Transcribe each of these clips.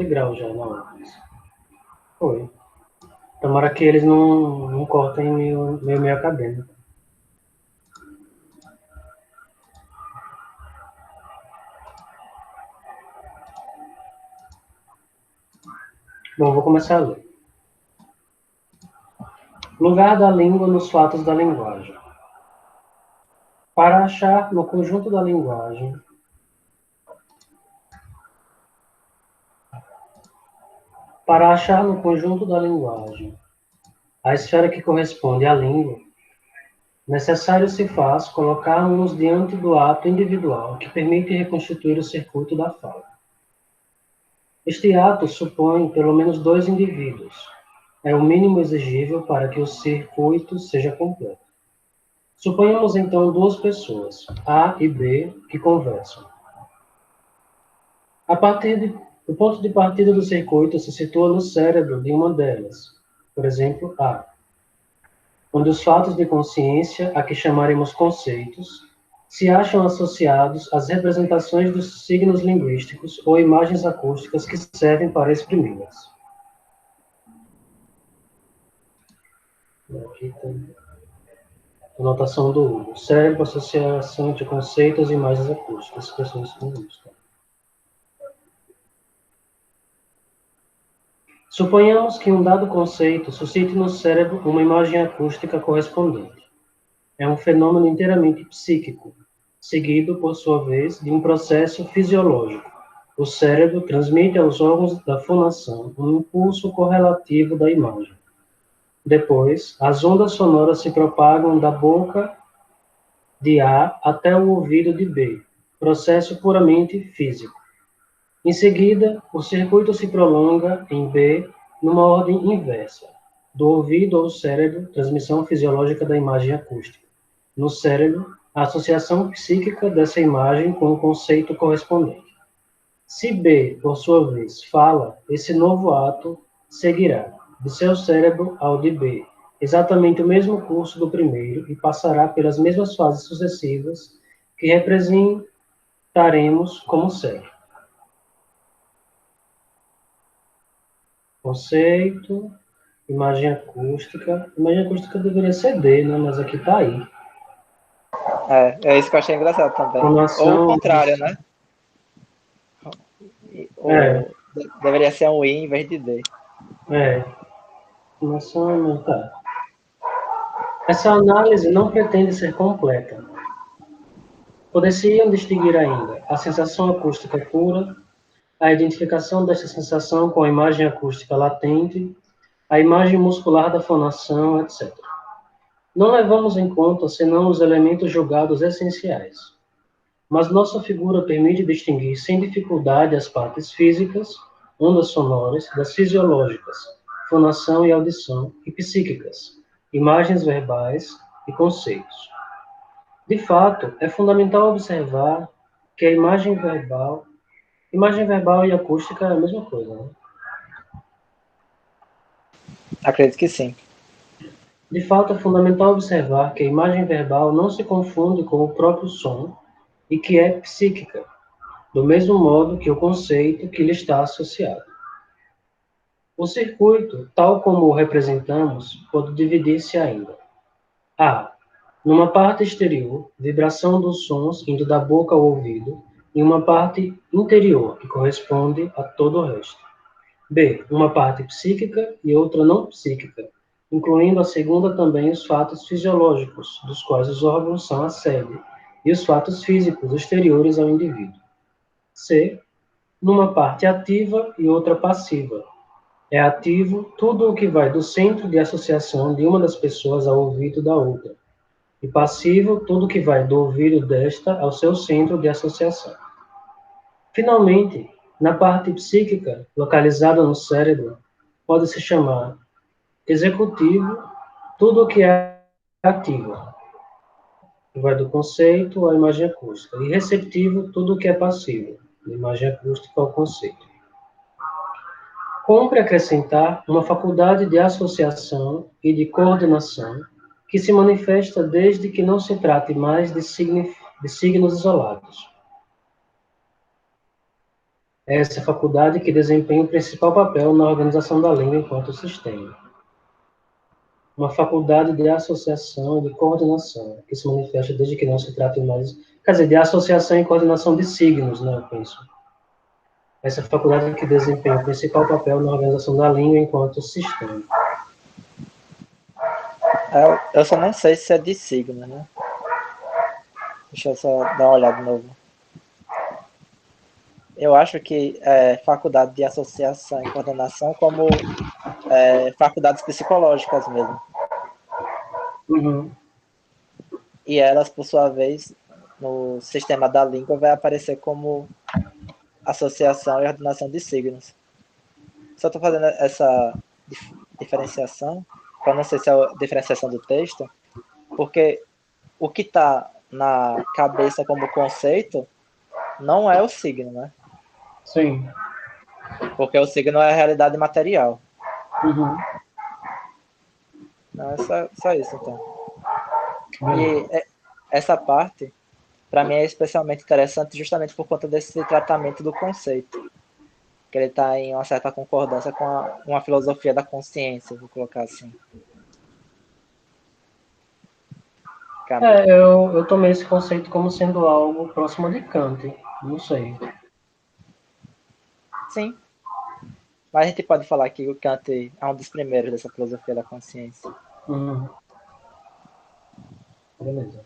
graus já, não. Foi. Tomara que eles não cortem meu meio acadêmico. Bom, vou começar a ler. Lugar da língua nos fatos da linguagem. Para achar no conjunto da linguagem a esfera que corresponde à língua, necessário se faz colocarmos diante do ato individual que permite reconstituir o circuito da fala. Este ato supõe pelo menos dois indivíduos. É o mínimo exigível para que o circuito seja completo. Suponhamos então duas pessoas, A e B, que conversam. O ponto de partida do circuito se situa no cérebro de uma delas, por exemplo, A, onde os fatos de consciência, a que chamaremos conceitos, se acham associados às representações dos signos linguísticos ou imagens acústicas que servem para exprimi-las. Aqui tem anotação do Hugo. Cérebro, associação de conceitos e imagens acústicas, expressões linguísticas. Suponhamos que um dado conceito suscite no cérebro uma imagem acústica correspondente. É um fenômeno inteiramente psíquico, seguido, por sua vez, de um processo fisiológico. O cérebro transmite aos órgãos da fonação um impulso correlativo da imagem. Depois, as ondas sonoras se propagam da boca de A até o ouvido de B, processo puramente físico. Em seguida, o circuito se prolonga em B numa ordem inversa, do ouvido ao cérebro, transmissão fisiológica da imagem acústica. No cérebro, a associação psíquica dessa imagem com o conceito correspondente. Se B, por sua vez, fala, esse novo ato seguirá, de seu cérebro ao de B, exatamente o mesmo curso do primeiro e passará pelas mesmas fases sucessivas que representaremos como segue. Conceito, imagem acústica. Imagem acústica deveria ser D, né? Mas aqui tá aí. É isso que eu achei engraçado também. Fonação, Ou o contrário, né? Deveria ser um I em vez de D. Fonação, tá. Essa análise não pretende ser completa. Poder-se-iam distinguir ainda a sensação acústica pura, a identificação desta sensação com a imagem acústica latente, a imagem muscular da fonação, etc. Não levamos em conta senão os elementos julgados essenciais. Mas nossa figura permite distinguir sem dificuldade as partes físicas, ondas sonoras, das fisiológicas, fonação e audição, e psíquicas, imagens verbais e conceitos. De fato, é fundamental observar que a imagem verbal e acústica é a mesma coisa, né? Acredito que sim. De fato, é fundamental observar que a imagem verbal não se confunde com o próprio som e que é psíquica, do mesmo modo que o conceito que lhe está associado. O circuito, tal como o representamos, pode dividir-se ainda. A. Numa parte exterior, vibração dos sons indo da boca ao ouvido, e uma parte interior, que corresponde a todo o resto. B. Uma parte psíquica e outra não psíquica, incluindo a segunda também os fatos fisiológicos, dos quais os órgãos são a sede, e os fatos físicos exteriores ao indivíduo. C. Numa parte ativa e outra passiva. É ativo tudo o que vai do centro de associação de uma das pessoas ao ouvido da outra, e passivo tudo o que vai do ouvido desta ao seu centro de associação. Finalmente, na parte psíquica, localizada no cérebro, pode-se chamar executivo tudo o que é ativo, que vai do conceito à imagem acústica, e receptivo tudo o que é passivo, da imagem acústica ao conceito. Cumpre acrescentar uma faculdade de associação e de coordenação que se manifesta desde que não se trate mais de signos isolados. É essa faculdade que desempenha o principal papel na organização da língua enquanto sistema. Uma faculdade de associação e de coordenação, que se manifesta desde que não se trate mais, quer dizer, de associação e coordenação de signos, né, eu penso. Essa faculdade que desempenha o principal papel na organização da língua enquanto sistema. Eu só não sei se é de signo, né? Deixa eu só dar uma olhada de novo. Eu acho que faculdade de associação e coordenação como faculdades psicológicas mesmo. Uhum. E elas, por sua vez, no sistema da língua, vai aparecer como associação e ordenação de signos. Só estou fazendo essa diferenciação, para não sei se é a diferenciação do texto, porque o que está na cabeça como conceito não é o signo, né? Sim. Porque o signo é a realidade material. Uhum. Não, é só isso, então. Beleza. E essa parte, para mim, é especialmente interessante justamente por conta desse tratamento do conceito. Que ele está em uma certa concordância com uma filosofia da consciência, vou colocar assim. Cabe. Eu tomei esse conceito como sendo algo próximo de Kant. Não sei. Sim, mas a gente pode falar que o Kant é um dos primeiros dessa filosofia da consciência. Uhum. Beleza.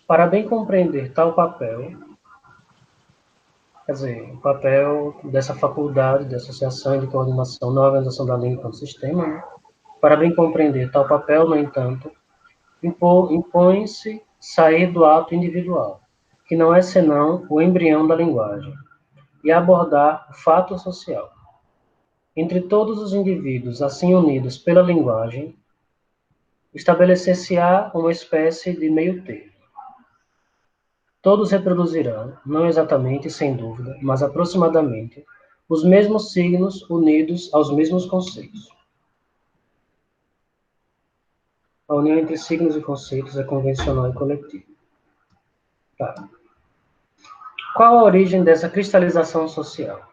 Para bem compreender tal papel, quer dizer, o papel dessa faculdade de associação e de coordenação na organização da língua enquanto sistema, né? Para bem compreender tal papel, no entanto, impõe-se sair do ato individual, que não é senão o embrião da linguagem, e abordar o fato social. Entre todos os indivíduos assim unidos pela linguagem, estabelecer-se-á uma espécie de meio-termo. Todos reproduzirão, não exatamente, sem dúvida, mas aproximadamente, os mesmos signos unidos aos mesmos conceitos. A união entre signos e conceitos é convencional e coletiva. Tá. Qual a origem dessa cristalização social?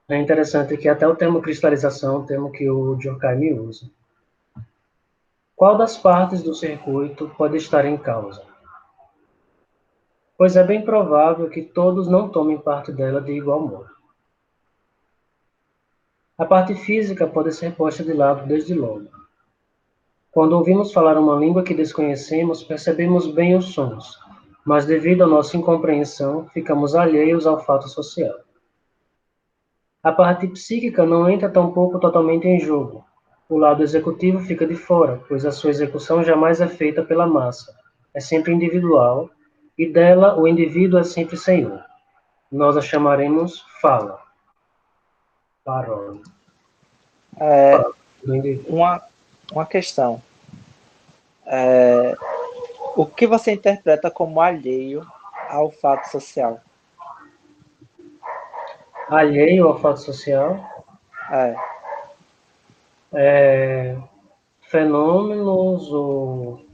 É interessante que até o termo cristalização é um termo que o Durkheim usa. Qual das partes do circuito pode estar em causa? Pois é bem provável que todos não tomem parte dela de igual modo. A parte física pode ser posta de lado desde logo. Quando ouvimos falar uma língua que desconhecemos, percebemos bem os sons, mas devido à nossa incompreensão, ficamos alheios ao fato social. A parte psíquica não entra tampouco totalmente em jogo. O lado executivo fica de fora, pois a sua execução jamais é feita pela massa. É sempre individual, e dela o indivíduo é sempre senhor. Nós a chamaremos fala, parola, É, do indivíduo. uma questão. O que você interpreta como alheio ao fato social? Alheio ao fato social, É, fenômenos ou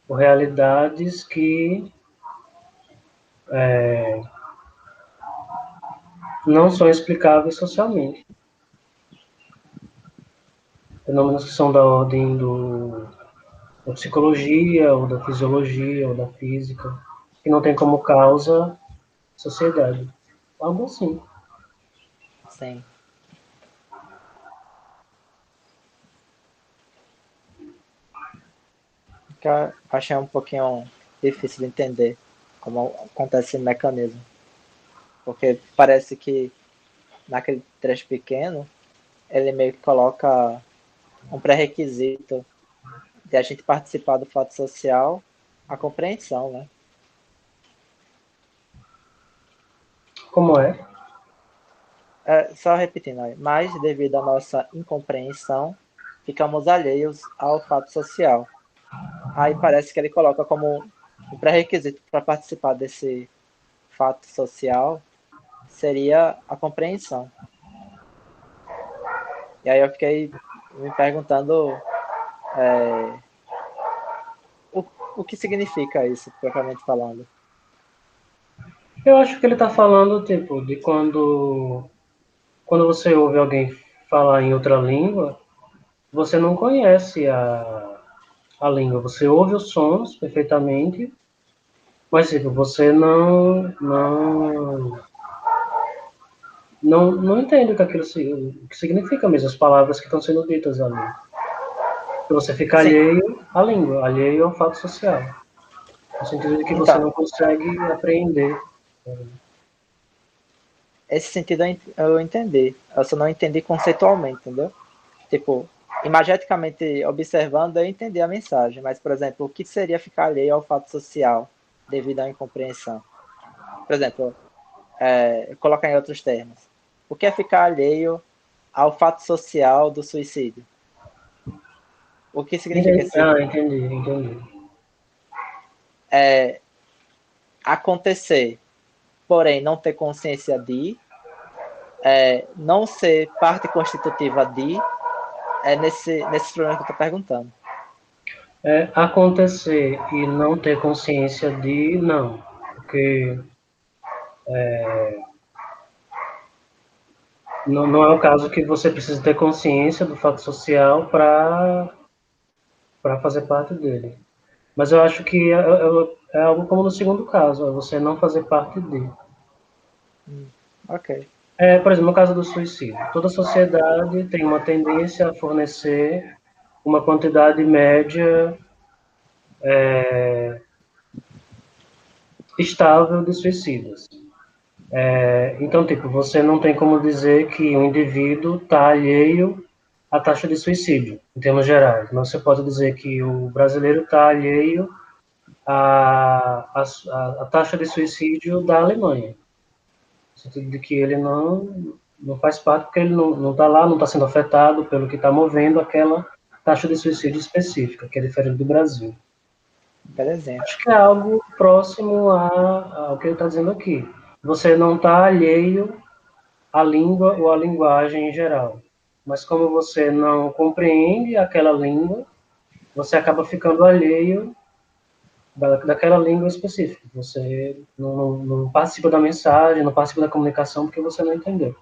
realidades que não são explicáveis socialmente. Fenômenos que são da ordem da psicologia, ou da fisiologia, ou da física, que não tem como causa sociedade. Algo assim. sim. Que eu achei um pouquinho difícil de entender como acontece esse mecanismo. Porque parece que naquele trecho pequeno, ele meio que coloca um pré-requisito de a gente participar do fato social, a compreensão, né? Como é? Só repetindo aí, mas devido à nossa incompreensão, ficamos alheios ao fato social. Aí parece que ele coloca como um pré-requisito para participar desse fato social seria a compreensão. E aí eu fiquei me perguntando o, o que significa isso, propriamente falando. Eu acho que ele está falando, tipo, de quando você ouve alguém falar em outra língua, você não conhece a língua. Você ouve os sons perfeitamente, mas, tipo, você não entende o que aquilo o que significa mesmo, as palavras que estão sendo ditas ali. Você fica Sim, alheio à língua, alheio ao fato social. No sentido de que você então, não consegue apreender. esse sentido eu entendi. Eu só não entendi conceitualmente, entendeu? Tipo, imageticamente observando, eu entendi a mensagem, mas, por exemplo, o que seria ficar alheio ao fato social devido à incompreensão? Por exemplo, colocar em outros termos. O que é ficar alheio ao fato social do suicídio? O que significa Entendi. esse Entendi. acontecer, porém não ter consciência de, não ser parte constitutiva de, nesse problema que eu estou perguntando. É, acontecer e não ter consciência de, não. Porque não é o caso que você precisa ter consciência do fato social para fazer parte dele. Mas eu acho que é algo como no segundo caso, é você não fazer parte dele. Ok, Por exemplo, no caso do suicídio, toda sociedade tem uma tendência a fornecer uma quantidade média estável de suicidas. Então, tipo, você não tem como dizer que um indivíduo está alheio à taxa de suicídio, em termos gerais. Mas você pode dizer que o brasileiro está alheio à taxa de suicídio da Alemanha. No sentido de que ele não faz parte, porque ele não está lá, não está sendo afetado pelo que está movendo aquela taxa de suicídio específica, que é diferente do Brasil. belezinha. Acho que é algo próximo ao que ele está dizendo aqui. Você não está alheio à língua ou à linguagem em geral. Mas como você não compreende aquela língua, você acaba ficando alheio daquela língua específica. Você não participa da mensagem, não participa da comunicação porque você não entendeu.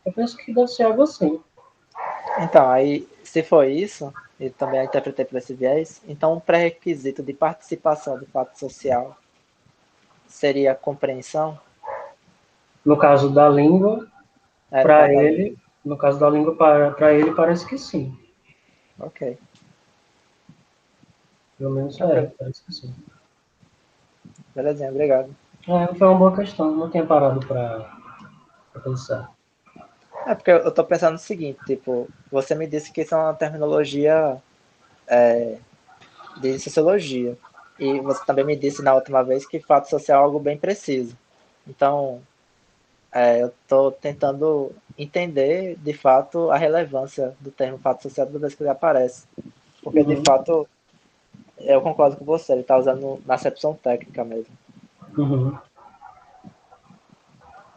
Eu penso que deve ser algo assim. Então, aí, se for isso, e também eu interpretei por esse viés, então um pré-requisito de participação do fato social seria a compreensão, No caso da língua, no para caso da língua. ele, no caso da língua, para ele parece que sim. Ok, Pelo menos tranquilo. parece que sim. Belezinha, obrigado. Foi uma boa questão, não tinha parado para pensar. É porque eu tô pensando no seguinte, tipo, você me disse que isso é uma terminologia de sociologia. E você também me disse na última vez que fato social é algo bem preciso. Então, eu estou tentando entender, de fato, a relevância do termo fato social toda vez que ele aparece. Porque, de Uhum, fato, eu concordo com você, ele está usando na acepção técnica mesmo. uhum.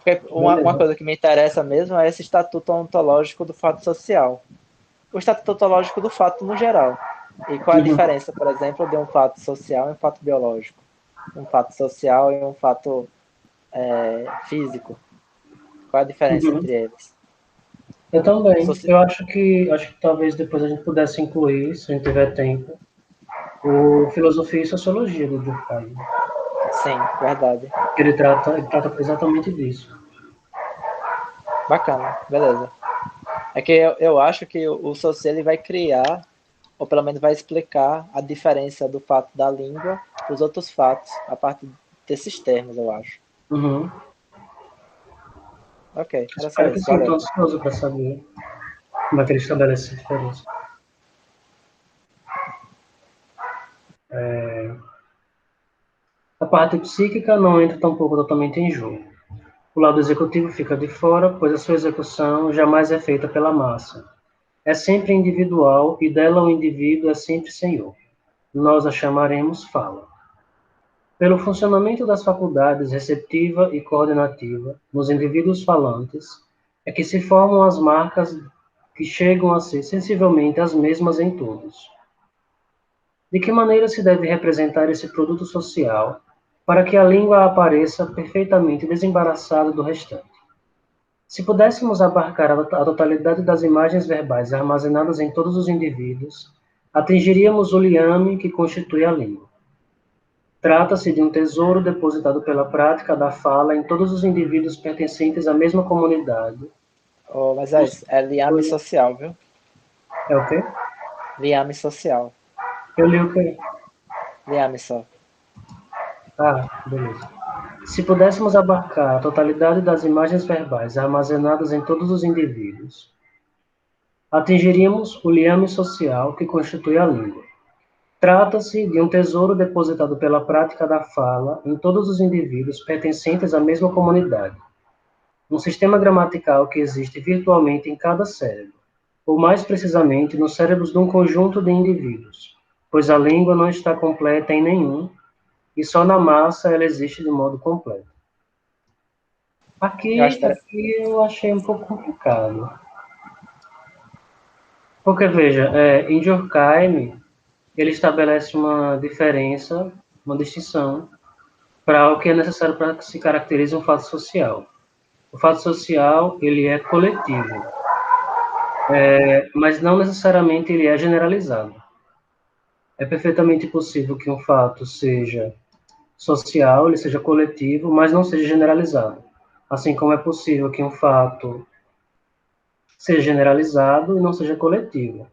Porque uma Beleza. coisa que me interessa mesmo é esse estatuto ontológico do fato social. O estatuto ontológico do fato no geral. E qual é a Uhum, diferença, por exemplo, de um fato social e um fato biológico? Um fato social e um fato físico? Qual é a diferença uhum. entre eles? Eu também. Soci... Eu acho que talvez depois a gente pudesse incluir, se a gente tiver tempo, o Filosofia e Sociologia do Durkheim. Sim, verdade. Ele trata exatamente disso. Bacana, beleza. É que eu acho que o Saussure ele vai criar, ou pelo menos vai explicar a diferença do fato da língua para os outros fatos, a partir desses termos, eu acho. Uhum. Ok, era só Espero que isso, sim, estou valeu. ansioso para saber como é que ele estabelece essa diferença. A parte psíquica não entra tampouco totalmente em jogo. O lado executivo fica de fora, pois a sua execução jamais é feita pela massa. É sempre individual e dela o indivíduo é sempre senhor. Nós a chamaremos fala. Pelo funcionamento das faculdades receptiva e coordenativa nos indivíduos falantes, é que se formam as marcas que chegam a ser sensivelmente as mesmas em todos. De que maneira se deve representar esse produto social para que a língua apareça perfeitamente desembaraçada do restante. Se pudéssemos abarcar a totalidade das imagens verbais armazenadas em todos os indivíduos, atingiríamos o liame que constitui a língua. Trata-se de um tesouro depositado pela prática da fala em todos os indivíduos pertencentes à mesma comunidade. Oh, mas é isso, é liame social, viu? É o quê? Liame social. Eu li o quê? Liame só. Ah, beleza. Se pudéssemos abarcar a totalidade das imagens verbais armazenadas em todos os indivíduos, atingiríamos o liame social que constitui a língua. Trata-se de um tesouro depositado pela prática da fala em todos os indivíduos pertencentes à mesma comunidade. Um sistema gramatical que existe virtualmente em cada cérebro, ou mais precisamente nos cérebros de um conjunto de indivíduos, pois a língua não está completa em nenhum, e só na massa ela existe de modo completo. Eu acho Aqui eu achei um pouco complicado. Porque, veja, em Durkheim, ele estabelece uma diferença, uma distinção, para o que é necessário para que se caracterize um fato social. O fato social, ele é coletivo, mas não necessariamente ele é generalizado. É perfeitamente possível que um fato seja social, ele seja coletivo, mas não seja generalizado. Assim como é possível que um fato seja generalizado e não seja coletivo.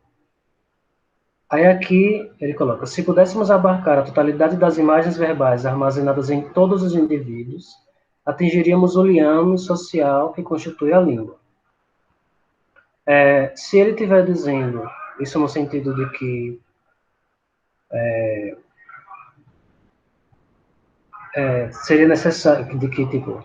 Aí aqui ele coloca: se pudéssemos abarcar a totalidade das imagens verbais armazenadas em todos os indivíduos, atingiríamos o liame social que constitui a língua. Se ele estiver dizendo isso no sentido de que seria necessário, de que tipo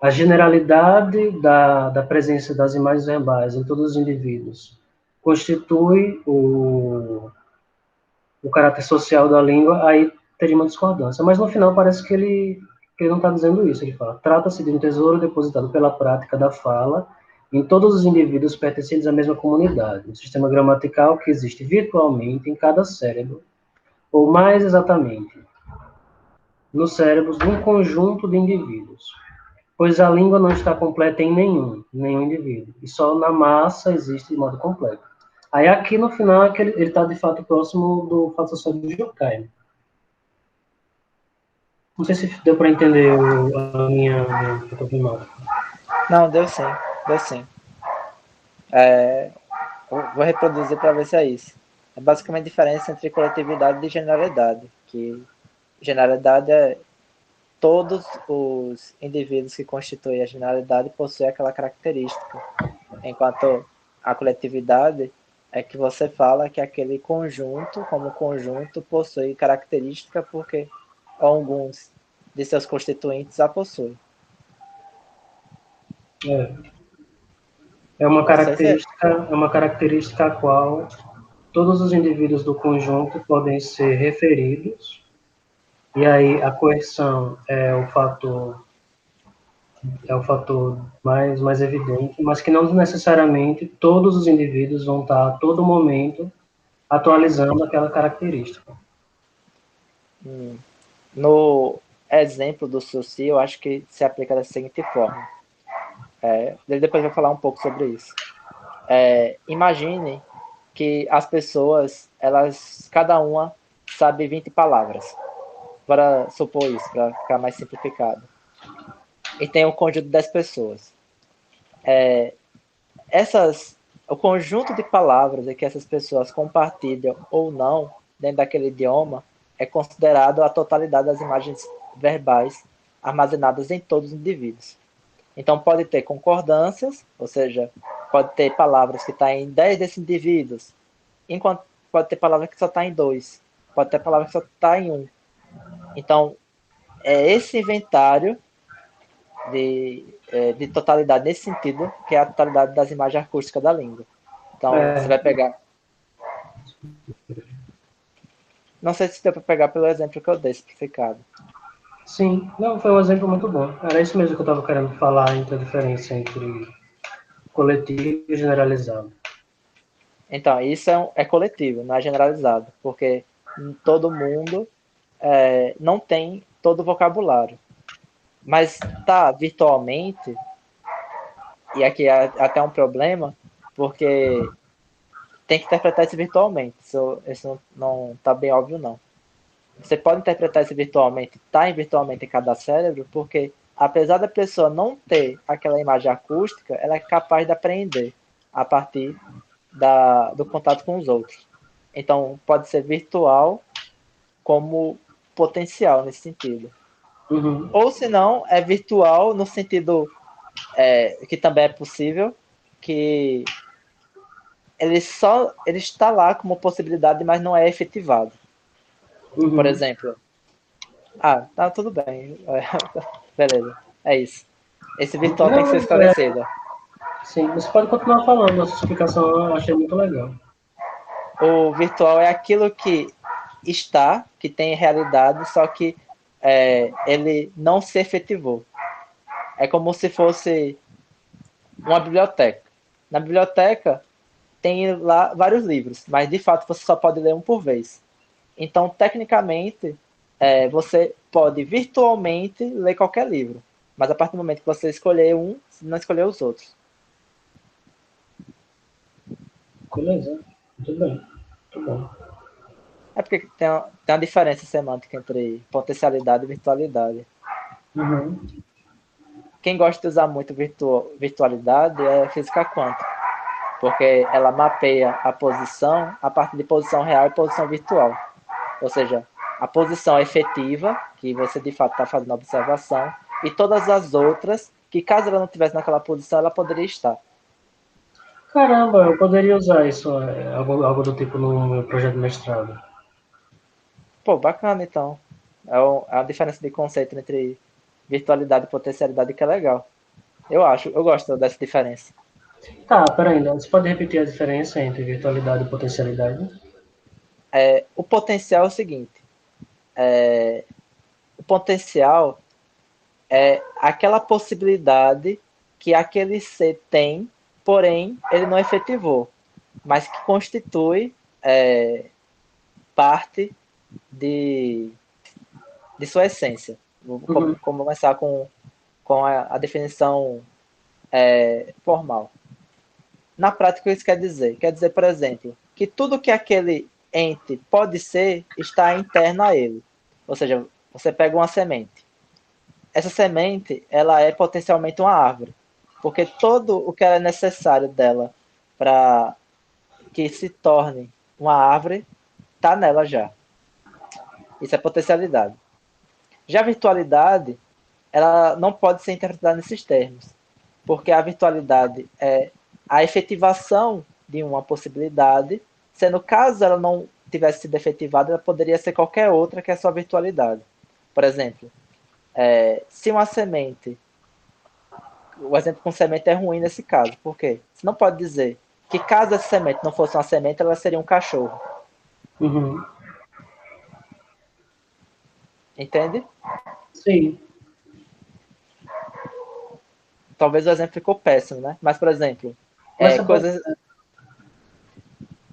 a generalidade da presença das imagens verbais em todos os indivíduos constitui o caráter social da língua, aí teria uma discordância. Mas no final parece que ele não está dizendo isso. Ele fala: trata-se de um tesouro depositado pela prática da fala em todos os indivíduos pertencentes à mesma comunidade, um sistema gramatical que existe virtualmente em cada cérebro, ou mais exatamente, nos cérebros de um conjunto de indivíduos, pois a língua não está completa em nenhum indivíduo, e só na massa existe de modo completo. Aí aqui no final é que ele está de fato próximo do fato social de Durkheim. Não sei se deu para entender a minha problemática. Não, deu sim, deu sim. Vou reproduzir para ver se é isso. É basicamente a diferença entre coletividade e generalidade, que generalidade é todos os indivíduos que constituem a generalidade possuem aquela característica, enquanto a coletividade é que você fala que aquele conjunto, como conjunto, possui característica porque alguns de seus constituintes a possuem. É, Não sei se é uma característica a qual todos os indivíduos do conjunto podem ser referidos, e aí a coerção é o fator mais evidente, mas que não necessariamente todos os indivíduos vão estar a todo momento atualizando aquela característica. no exemplo do Suci, eu acho que se aplica da seguinte forma. Ele depois vai falar um pouco sobre isso. Imagine que as pessoas, elas, cada uma sabe 20 palavras. Para supor isso, para ficar mais simplificado. E tem um conjunto de 10 pessoas. O conjunto de palavras que essas pessoas compartilham ou não dentro daquele idioma é considerado a totalidade das imagens verbais armazenadas em todos os indivíduos. Então pode ter concordâncias, ou seja, pode ter palavras que estão em 10 desses indivíduos, enquanto pode ter palavras que só está em 2, pode ter palavras que só está em 1. Então, é esse inventário de totalidade nesse sentido, que é a totalidade das imagens acústicas da língua. Então, você vai pegar. Não sei se deu para pegar pelo exemplo que eu dei, simplificado. Sim, não, foi um exemplo muito bom. Era isso mesmo que eu estava querendo falar, entre a diferença entre coletivo e generalizado. Então, isso é coletivo, não é generalizado, porque todo mundo não tem todo o vocabulário. Mas tá virtualmente, e aqui é até um problema, porque tem que interpretar isso virtualmente. Isso não tá bem óbvio, não. Você pode interpretar isso virtualmente, tá em virtualmente em cada cérebro, porque apesar da pessoa não ter aquela imagem acústica, ela é capaz de aprender a partir do contato com os outros. Então, pode ser virtual como potencial nesse sentido. Uhum. Ou se não, é virtual no sentido que também é possível, que ele está lá como possibilidade, mas não é efetivado. Por Uhum. exemplo, tá tudo bem. Beleza, é isso. Esse virtual tem que ser Não, esclarecido. sim, você pode continuar falando, a sua explicação eu achei muito legal. O virtual é aquilo que está, que tem realidade, só que ele não se efetivou. É como se fosse uma biblioteca. Na biblioteca tem lá vários livros, mas de fato você só pode ler um por vez. Então, tecnicamente, você pode virtualmente ler qualquer livro, mas a partir do momento que você escolher um, não escolher os outros. Beleza, muito bem, muito bom. É porque tem uma diferença semântica entre potencialidade e virtualidade. Uhum. Quem gosta de usar muito virtualidade é física quântica, porque ela mapeia a posição a partir de posição real e posição virtual. Ou seja, a posição efetiva, que você de fato está fazendo a observação, e todas as outras, que caso ela não estivesse naquela posição, ela poderia estar. Caramba, eu poderia usar isso, algo do tipo no meu projeto de mestrado. Pô, bacana então. É a diferença de conceito entre virtualidade e potencialidade que é legal. Eu gosto dessa diferença. Tá, peraí, você pode repetir a diferença entre virtualidade e potencialidade? O potencial é o seguinte: o potencial é aquela possibilidade que aquele ser tem, porém ele não efetivou, mas que constitui parte de, de sua essência. Vou Uhum. começar com a definição formal. Na prática, isso quer dizer? Quer dizer, por exemplo, que tudo que aquele ente pode ser está interno a ele. Ou seja, você pega uma semente. Essa semente, ela é potencialmente uma árvore, porque todo o que é necessário dela para que se torne uma árvore está nela já. Isso é potencialidade. Já a virtualidade, ela não pode ser interpretada nesses termos, porque a virtualidade é a efetivação de uma possibilidade, sendo caso ela não tivesse sido efetivada, ela poderia ser qualquer outra que é a sua virtualidade. Por exemplo, se uma semente, o exemplo com semente é ruim nesse caso, por quê? Você não pode dizer que caso essa semente não fosse uma semente, ela seria um cachorro, Uhum. entende? Sim. Talvez o exemplo ficou péssimo, né? Mas, por exemplo, Mas é, você pode. coisas,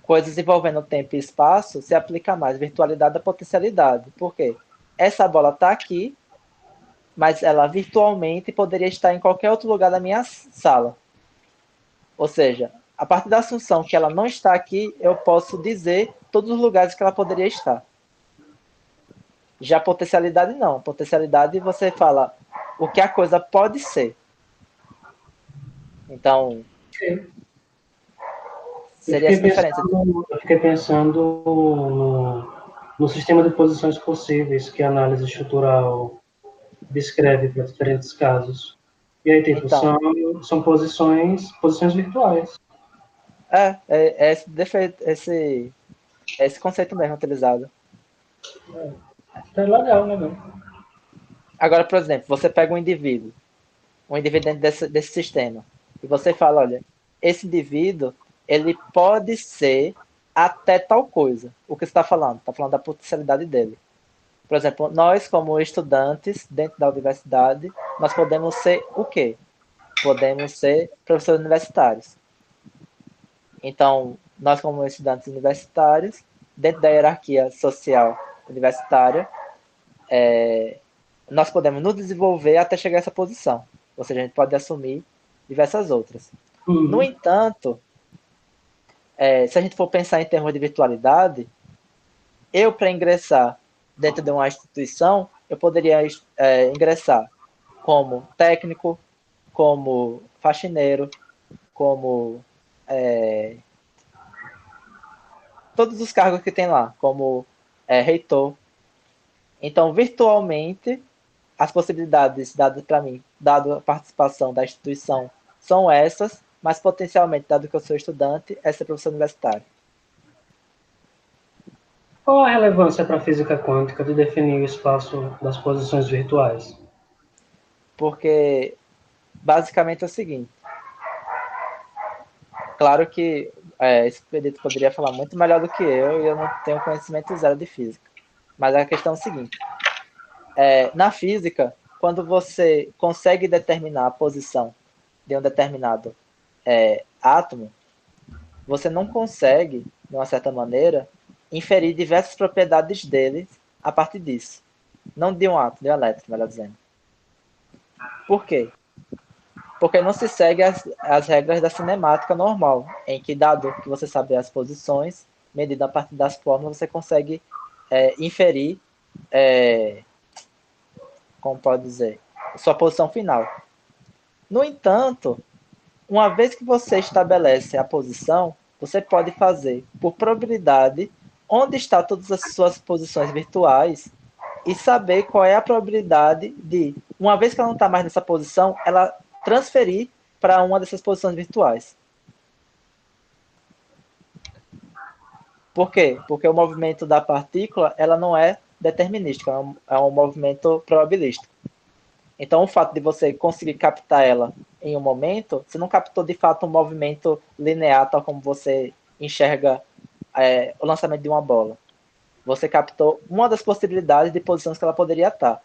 coisas envolvendo tempo e espaço se aplica mais virtualidade da potencialidade. Por quê? Essa bola está aqui, mas ela virtualmente poderia estar em qualquer outro lugar da minha sala. Ou seja, a partir da assunção que ela não está aqui, eu posso dizer todos os lugares que ela poderia estar. Já potencialidade não. Potencialidade você fala o que a coisa pode ser. Então, Sim. seria essa diferença. Eu fiquei pensando no sistema de posições possíveis que a análise estrutural descreve para diferentes casos. E aí, tipo, Então, são posições virtuais. é esse defeito, esse conceito mesmo utilizado. É legal, legal. Agora, por exemplo, você pega um indivíduo dentro desse sistema, e você fala, olha, esse indivíduo, ele pode ser até tal coisa. O que você está falando? Está falando da potencialidade dele. Por exemplo, nós, como estudantes dentro da universidade, nós podemos ser o quê? Podemos ser professores universitários. Então, nós, como estudantes universitários, dentro da hierarquia social universitária, nós podemos nos desenvolver até chegar a essa posição. Ou seja, a gente pode assumir diversas outras. No entanto, se a gente for pensar em termos de virtualidade, eu, para ingressar dentro de uma instituição, eu poderia ingressar como técnico, como faxineiro, como todos os cargos que tem lá, como reitor. Então, virtualmente, as possibilidades dadas para mim, dado a participação da instituição, são essas, mas potencialmente, dado que eu sou estudante, é ser professor universitário. Qual a relevância para a física quântica de definir o espaço das posições virtuais? Porque, basicamente, é o seguinte. Claro que esse Expedito poderia falar muito melhor do que eu, e eu não tenho conhecimento zero de física. Mas a questão é o seguinte. Na física, quando você consegue determinar a posição de um determinado átomo, você não consegue, de uma certa maneira, inferir diversas propriedades dele a partir disso. Não de um átomo, de um elétron, melhor dizendo. Por quê? Porque não se segue as regras da cinemática normal, em que, dado que você sabe as posições, medido a partir das fórmulas, você consegue inferir, como pode dizer, sua posição final. No entanto, uma vez que você estabelece a posição, você pode fazer, por probabilidade, onde estão todas as suas posições virtuais e saber qual é a probabilidade de, uma vez que ela não está mais nessa posição, ela transferir para uma dessas posições virtuais. Por quê? Porque o movimento da partícula ela não é determinístico, é um movimento probabilístico. Então, o fato de você conseguir captar ela em um momento, você não captou de fato um movimento linear, tal como você enxerga o lançamento de uma bola. Você captou uma das possibilidades de posições que ela poderia estar.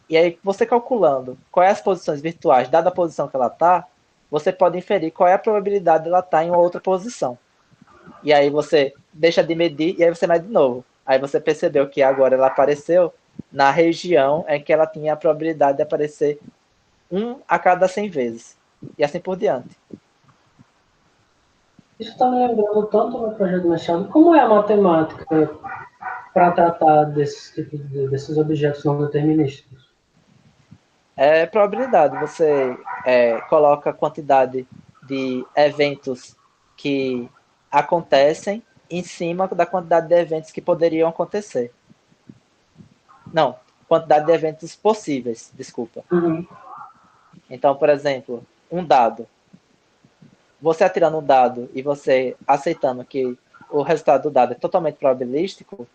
E aí, você calculando quais as posições virtuais, dada a posição que ela está, você pode inferir qual é a probabilidade de ela estar em uma outra posição. E aí você deixa de medir e aí você mede de novo. Aí você percebeu que agora ela apareceu na região em que ela tinha a probabilidade de aparecer 1 a cada 100 vezes. E assim por diante. Isso está me lembrando tanto no projeto de mestrado. Como é a matemática para tratar desses objetos não determinísticos? É probabilidade. Você coloca a quantidade de eventos que acontecem em cima da quantidade de eventos que poderiam acontecer. Não, quantidade de eventos possíveis, desculpa. Uhum. Então, por exemplo, um dado. Você atirando um dado e você aceitando que o resultado do dado é totalmente probabilístico,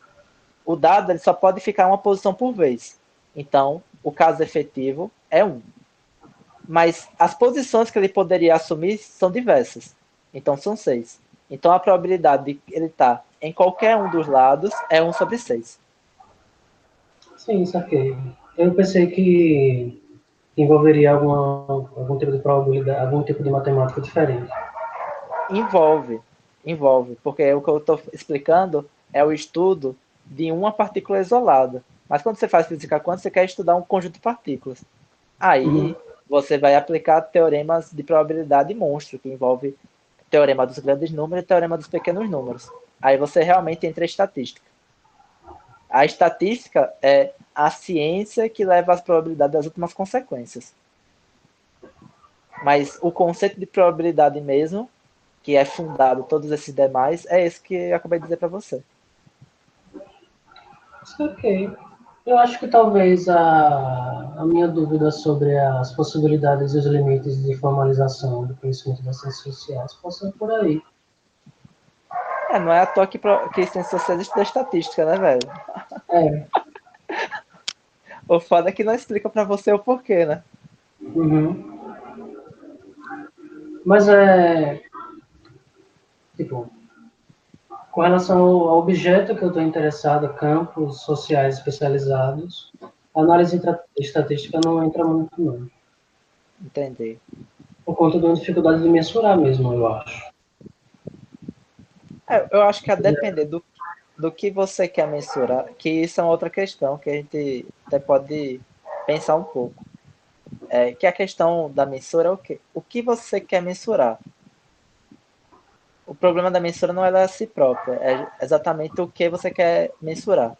o dado ele só pode ficar em uma posição por vez. Então, o caso efetivo é 1. Mas as posições que ele poderia assumir são diversas. Então, são 6. Então, a probabilidade de ele estar em qualquer um dos lados é 1 sobre 6. Sim, saquei. Eu pensei que envolveria algum tipo de probabilidade, algum tipo de matemática diferente. Envolve, porque o que eu estou explicando é o estudo de uma partícula isolada. Mas quando você faz física quântica, você quer estudar um conjunto de partículas. Aí você vai aplicar teoremas de probabilidade monstro, que envolve teorema dos grandes números e teorema dos pequenos números. Aí você realmente entra em estatística. A estatística é a ciência que leva às probabilidades das últimas consequências. Mas o conceito de probabilidade mesmo, que é fundado todos esses demais, é esse que eu acabei de dizer para você. Ok. Eu acho que talvez a minha dúvida sobre as possibilidades e os limites de formalização do conhecimento das ciências sociais possa por aí. Não é à toa que ciências sociais estuda estatística, né, velho? É. O foda é que não explica para você o porquê, né? Uhum. Mas é. Tipo, com relação ao objeto que eu estou interessado, campos sociais especializados, a análise estatística não entra muito, não. Entendi. Por conta de uma dificuldade de mensurar mesmo, eu acho. Eu acho que a depender do que você quer mensurar, que isso é uma outra questão que a gente até pode pensar um pouco. Que a questão da mensura é o quê? O que você quer mensurar? O problema da mensura não é ela si própria, é exatamente o que você quer mensurar.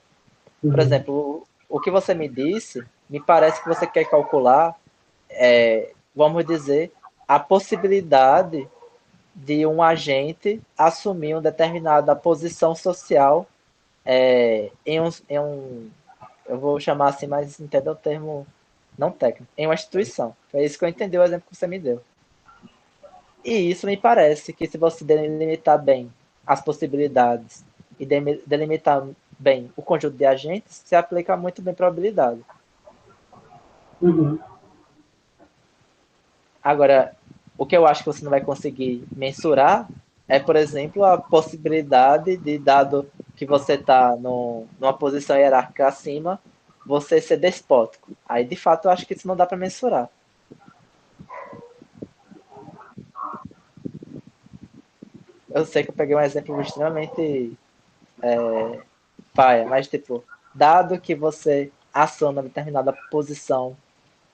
Por Uhum. exemplo, o que você me disse, me parece que você quer calcular, vamos dizer, a possibilidade de um agente assumir uma determinada posição social eu vou chamar assim, mas entenda o termo não técnico, em uma instituição. É isso que eu entendi o exemplo que você me deu. E isso me parece que se você delimitar bem as possibilidades e delimitar bem o conjunto de agentes, se aplica muito bem a probabilidade. Uhum. Agora, o que eu acho que você não vai conseguir mensurar é, por exemplo, a possibilidade de, dado que você está numa posição hierárquica acima, você ser despótico. Aí, de fato, eu acho que isso não dá para mensurar. Eu sei que eu peguei um exemplo extremamente paia, mas, tipo, dado que você assuma uma determinada posição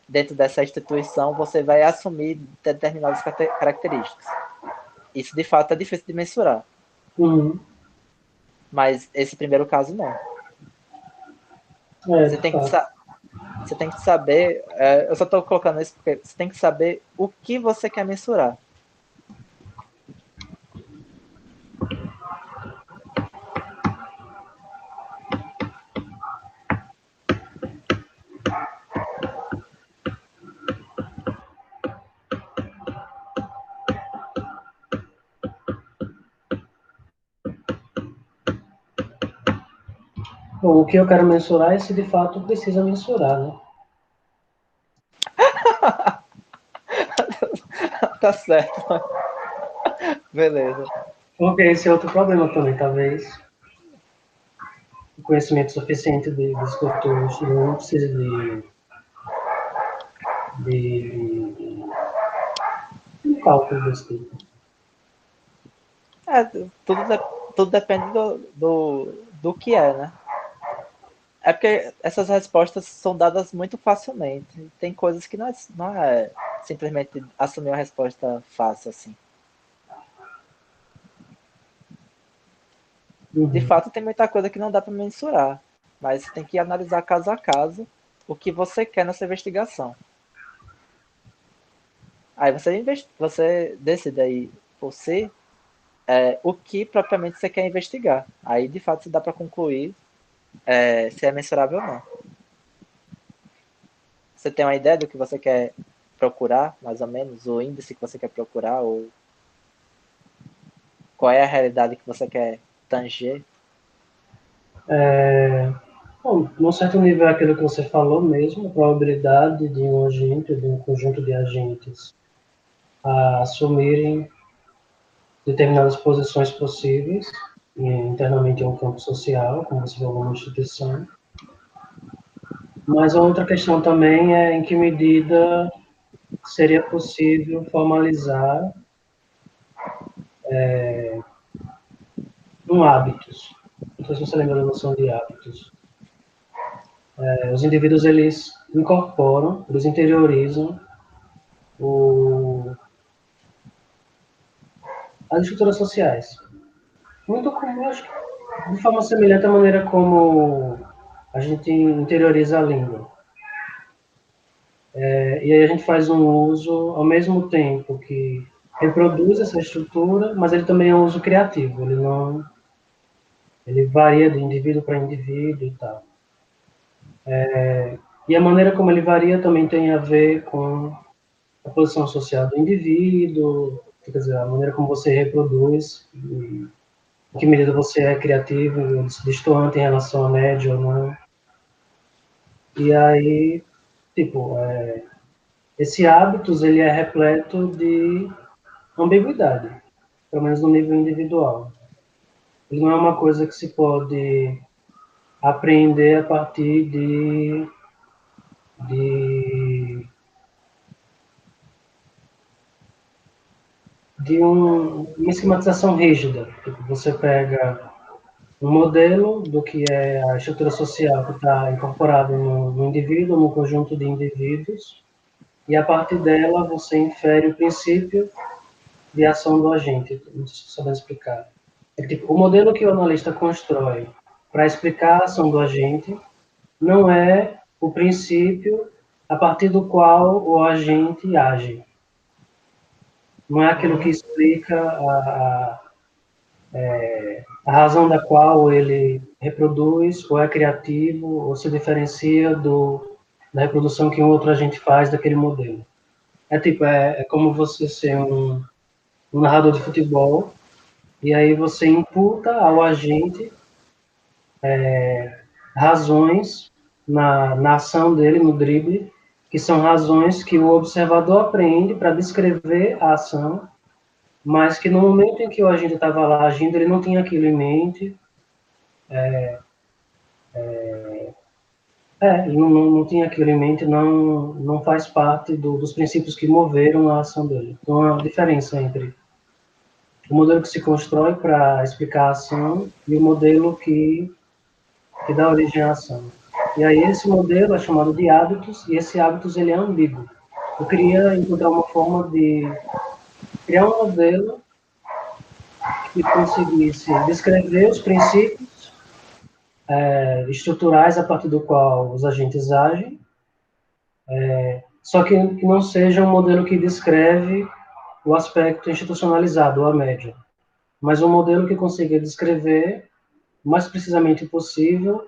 dentro dessa instituição, você vai assumir determinadas características. Isso, de fato, é difícil de mensurar. Uhum. Mas esse primeiro caso, não. É, Você de tem que, fato. você tem que saber. Eu só estou colocando isso porque você tem que saber o que você quer mensurar. Bom, o que eu quero mensurar é se de fato precisa mensurar, né? Tá certo. Beleza. Porque esse é outro problema também, talvez. O conhecimento suficiente dos escritores não precisa de um cálculo desse tipo. É, tudo depende do que é, né? É porque essas respostas são dadas muito facilmente. Tem coisas que não é simplesmente assumir uma resposta fácil assim. De Uhum. fato, tem muita coisa que não dá para mensurar, mas tem que analisar caso a caso o que você quer nessa investigação. Aí você decide aí por si o que propriamente você quer investigar. Aí, de fato, se dá para concluir se é mensurável ou não. Você tem uma ideia do que você quer procurar, mais ou menos, o índice que você quer procurar, ou qual é a realidade que você quer tanger? Bom, num certo nível é aquilo que você falou mesmo, a probabilidade de um agente, de um conjunto de agentes assumirem determinadas posições possíveis internamente em um campo social, como você falou, uma instituição. Mas a outra questão também é em que medida seria possível formalizar hábitos. Não sei se você lembra da noção de hábitos. Os indivíduos, eles incorporam, eles interiorizam o, as estruturas sociais. Muito comum, acho que de forma semelhante à maneira como a gente interioriza a língua. E aí a gente faz um uso, ao mesmo tempo que reproduz essa estrutura, mas ele também é um uso criativo, ele não, ele varia de indivíduo para indivíduo e tal. E a maneira como ele varia também tem a ver com a posição social do indivíduo, quer dizer, a maneira como você reproduz, em que medida você é criativo, destoante em relação à média ou não. E aí, tipo, esse hábitos ele é repleto de ambiguidade, pelo menos no nível individual. Ele não é uma coisa que se pode aprender a partir de, uma esquematização rígida. Tipo, você pega um modelo do que é a estrutura social que está incorporada no indivíduo, no conjunto de indivíduos, e a partir dela você infere o princípio de ação do agente. Não sei se estou sabendo explicar. É tipo, o modelo que o analista constrói para explicar a ação do agente não é o princípio a partir do qual o agente age. Não é aquilo que explica a razão da qual ele reproduz, ou é criativo, ou se diferencia da reprodução que um outro agente faz daquele modelo. É tipo, é como você ser um narrador de futebol, e aí você imputa ao agente razões na ação dele, no drible, que são razões que o observador aprende para descrever a ação, mas que no momento em que o agente estava lá agindo, ele não tinha aquilo em mente, ele não tinha aquilo em mente, não faz parte dos princípios que moveram a ação dele. Então, há uma diferença entre o modelo que se constrói para explicar a ação e o modelo que dá origem à ação. E aí esse modelo é chamado de hábitos, e esse hábitos ele é ambíguo. Eu queria encontrar uma forma de criar um modelo que conseguisse descrever os princípios estruturais a partir do qual os agentes agem, só que não seja um modelo que descreve o aspecto institucionalizado, ou a média, mas um modelo que consiga descrever o mais precisamente possível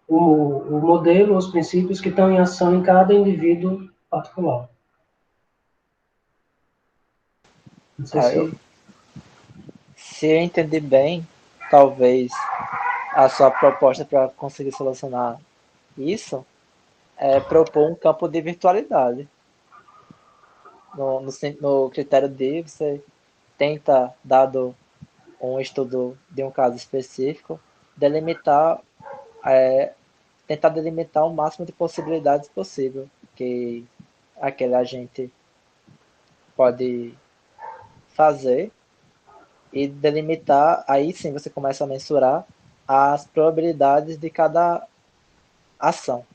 o modelo, os princípios que estão em ação em cada indivíduo particular. Não sei Ah, eu, se. se eu entendi bem, talvez a sua proposta para conseguir solucionar isso é propor um campo de virtualidade. No critério D, você tenta, dado um estudo de um caso específico, delimitar, é, tentar delimitar o máximo de possibilidades possível que aquele agente pode fazer e delimitar, aí sim você começa a mensurar as probabilidades de cada ação.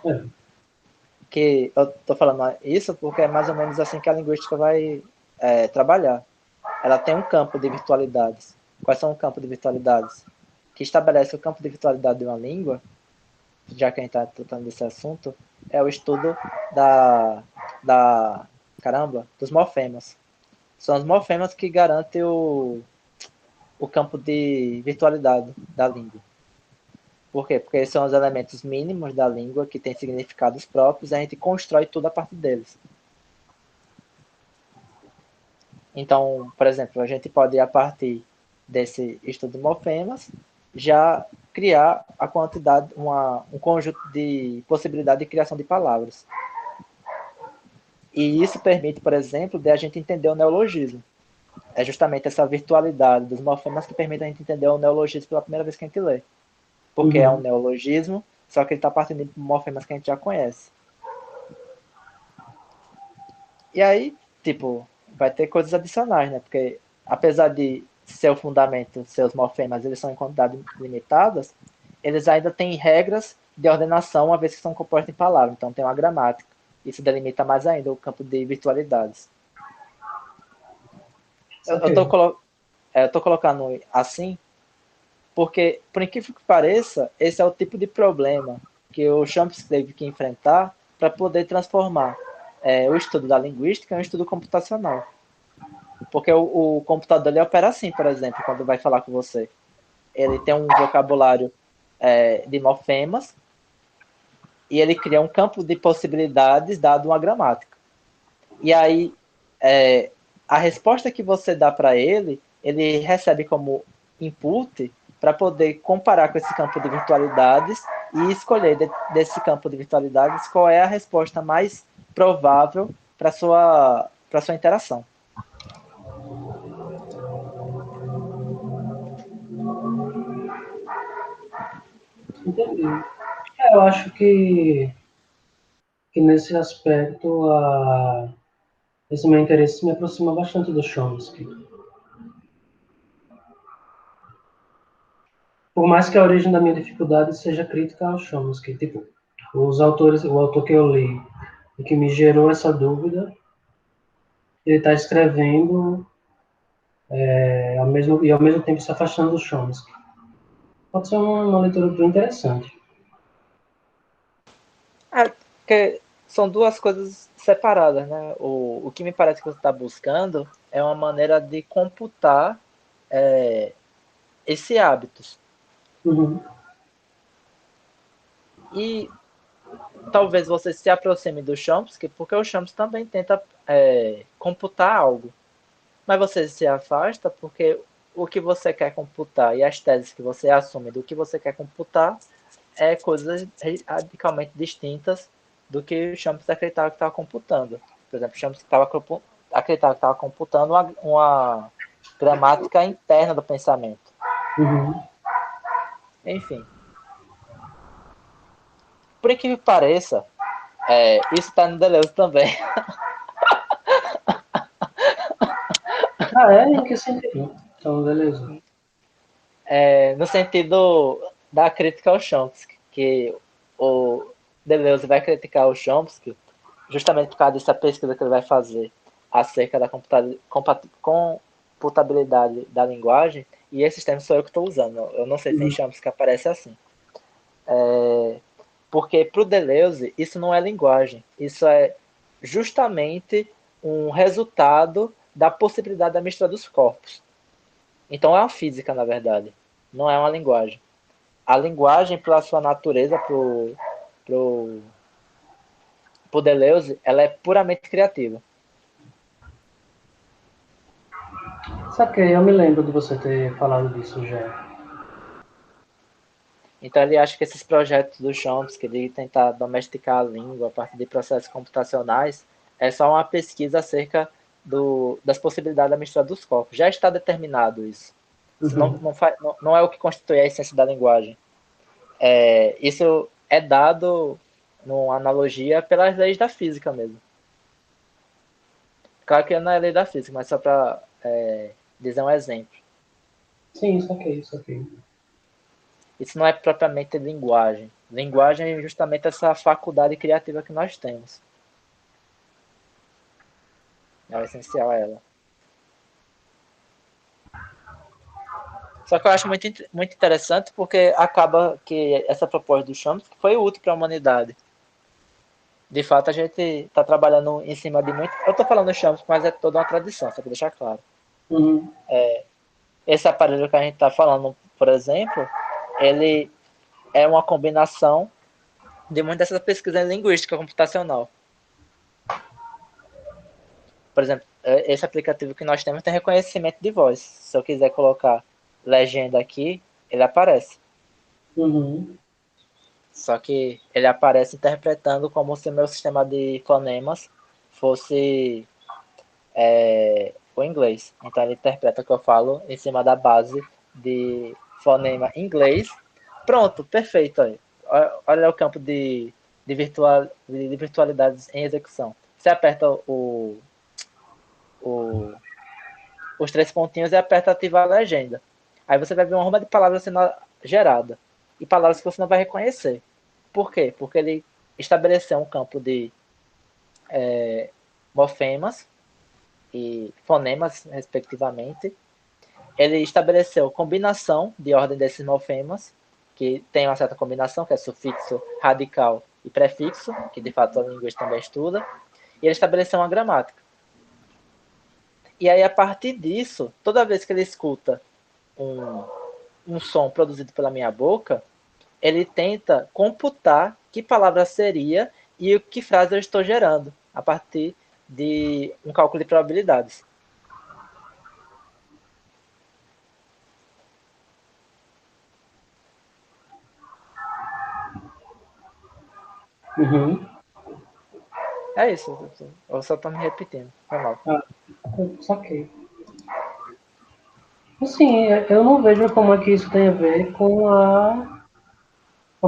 É, Que eu estou falando isso porque é mais ou menos assim que a linguística vai trabalhar. Ela tem um campo de virtualidades. Quais são o campo de virtualidades? Que estabelece o campo de virtualidade de uma língua, já que a gente está tratando desse assunto, é o estudo da, dos morfemas. São os morfemas que garantem o campo de virtualidade da língua. Por quê? Porque eles são os elementos mínimos da língua que têm significados próprios e a gente constrói tudo a partir deles. Então, por exemplo, a gente pode, a partir desse estudo de morfemas, já criar a quantidade, um conjunto de possibilidade de criação de palavras. E isso permite, por exemplo, de a gente entender o neologismo. É justamente essa virtualidade dos morfemas que permite a gente entender o neologismo pela primeira vez que a gente lê. Porque é um uhum. neologismo, só que ele está partindo de morfemas que a gente já conhece. E aí, tipo, vai ter coisas adicionais, né? Porque apesar de seu fundamento, seus morfemas, eles são em quantidades limitadas, eles ainda têm regras de ordenação, uma vez que são compostos em palavras. Então tem uma gramática. Isso delimita mais ainda o campo de virtualidades. Eu Ok. tô colocando assim porque, por incrível que pareça, esse é o tipo de problema que o Chomsky teve que enfrentar para poder transformar o estudo da linguística em um estudo computacional. Porque o computador ele opera assim, por exemplo, quando vai falar com você. Ele tem um vocabulário de morfemas e ele cria um campo de possibilidades dado uma gramática. E aí, a resposta que você dá para ele, ele recebe como input para poder comparar com esse campo de virtualidades e escolher desse campo de virtualidades qual é a resposta mais provável para sua interação. Entendi. Eu acho que nesse aspecto esse meu interesse me aproxima bastante do Chomsky. Por mais que a origem da minha dificuldade seja crítica ao Chomsky, tipo, o autor que eu li e que me gerou essa dúvida, ele está escrevendo ao mesmo tempo se afastando do Chomsky. Pode ser uma leitura bem interessante. Porque são duas coisas separadas, né? O que me parece que você está buscando é uma maneira de computar esse hábitos. Uhum. E talvez você se aproxime do Chomsky, porque o Chomsky também tenta computar algo. Mas você se afasta porque o que você quer computar e as teses que você assume do que você quer computar é coisas radicalmente distintas do que o Chomsky acreditava que estava computando. Por exemplo, o Chomsky acreditava que estava computando uma gramática interna do pensamento. Uhum. Enfim, por que pareça, isso está no Deleuze também. Ah, é? Em que sentido? Então, beleza. No sentido da crítica ao Chomsky, que o Deleuze vai criticar o Chomsky justamente por causa dessa pesquisa que ele vai fazer acerca da computabilidade da linguagem, e esses termos sou eu que estou usando. Eu não sei se em Uhum. Chomsky aparece assim. Porque para o Deleuze, isso não é linguagem, isso é justamente um resultado da possibilidade da mistura dos corpos. Então é uma física, na verdade, não é uma linguagem. A linguagem, pela sua natureza, pro Deleuze, ela é puramente criativa. Saquei, eu me lembro de você ter falado disso já. Então ele acha que esses projetos do Chomsky de tentar domesticar a língua a partir de processos computacionais é só uma pesquisa acerca das possibilidades da mistura dos corpos. Já está determinado isso. Isso Uhum. não é o que constitui a essência da linguagem. Isso é dado, numa analogia, pelas leis da física mesmo. Claro que não é lei da física, mas só para dizer um exemplo. Sim, saquei, saquei. Isso não é propriamente linguagem. Linguagem é justamente essa faculdade criativa que nós temos. É o essencial a ela. Só que eu acho muito interessante porque acaba que essa proposta do Chomsky foi útil para a humanidade. De fato, a gente está trabalhando em cima de muito. Eu estou falando do Chomsky, mas é toda uma tradição, só para deixar claro. Uhum. Esse aparelho que a gente está falando, por exemplo, ele é uma combinação de muitas dessas pesquisas em linguística computacional. Por exemplo, esse aplicativo que nós temos tem reconhecimento de voz. Se eu quiser colocar legenda aqui, ele aparece. Uhum. Só que ele aparece interpretando como se o meu sistema de fonemas fosse o inglês. Então ele interpreta o que eu falo em cima da base de fonema inglês. Pronto, perfeito. Aí. Olha o campo de virtualidades em execução. Você aperta o, os três pontinhos e aperta ativar a legenda. Aí você vai ver uma ruma de palavras sendo gerada. E palavras que você não vai reconhecer. Por quê? Porque ele estabeleceu um campo de morfemas e fonemas, respectivamente. Ele estabeleceu combinação de ordem desses morfemas, que tem uma certa combinação, que é sufixo, radical e prefixo, que de fato a linguista também estuda. E ele estabeleceu uma gramática. E aí, a partir disso, toda vez que ele escuta um som produzido pela minha boca, ele tenta computar que palavra seria e que frase eu estou gerando, a partir de um cálculo de probabilidades. Uhum. É isso, eu só estou me repetindo, foi mal. Ah, saquei. Assim, eu não vejo como é que isso tem a ver com a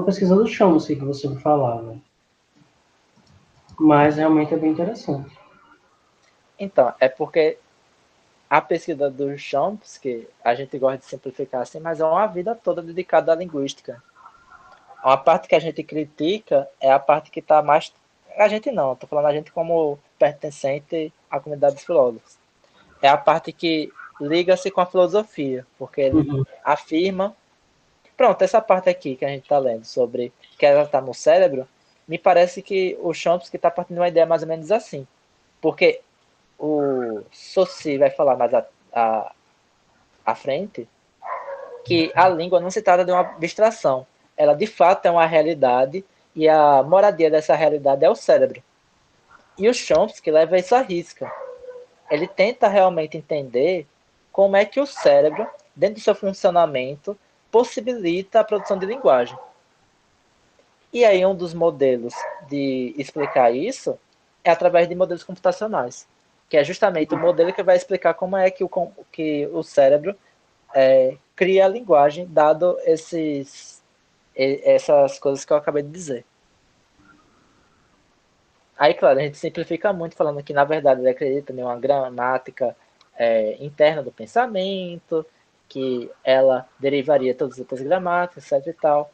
pesquisa do Chomsky que você me falava. Mas realmente é bem interessante. Então, é porque a pesquisa do Chomsky, a gente gosta de simplificar assim, mas é uma vida toda dedicada à linguística. Uma parte que a gente critica é a parte que está mais... A gente não, estou falando a gente como pertencente à comunidade dos filósofos. É a parte que liga-se com a filosofia, porque ele Uhum. afirma... Pronto, essa parte aqui que a gente está lendo sobre que ela está no cérebro, me parece que o Chomsky está partindo de uma ideia mais ou menos assim. Porque o Saussure vai falar mais à frente que a língua não se trata de uma abstração. Ela, de fato, é uma realidade e a moradia dessa realidade é o cérebro. E o Chomsky leva isso à risca. Ele tenta realmente entender como é que o cérebro, dentro do seu funcionamento, possibilita a produção de linguagem. E aí um dos modelos de explicar isso é através de modelos computacionais, que é justamente o modelo que vai explicar como é que o cérebro cria a linguagem, dado essas coisas que eu acabei de dizer. Aí, claro, a gente simplifica muito falando que, na verdade, ele acredita em uma gramática interna do pensamento, que ela derivaria todas as outras gramáticas, etc e tal.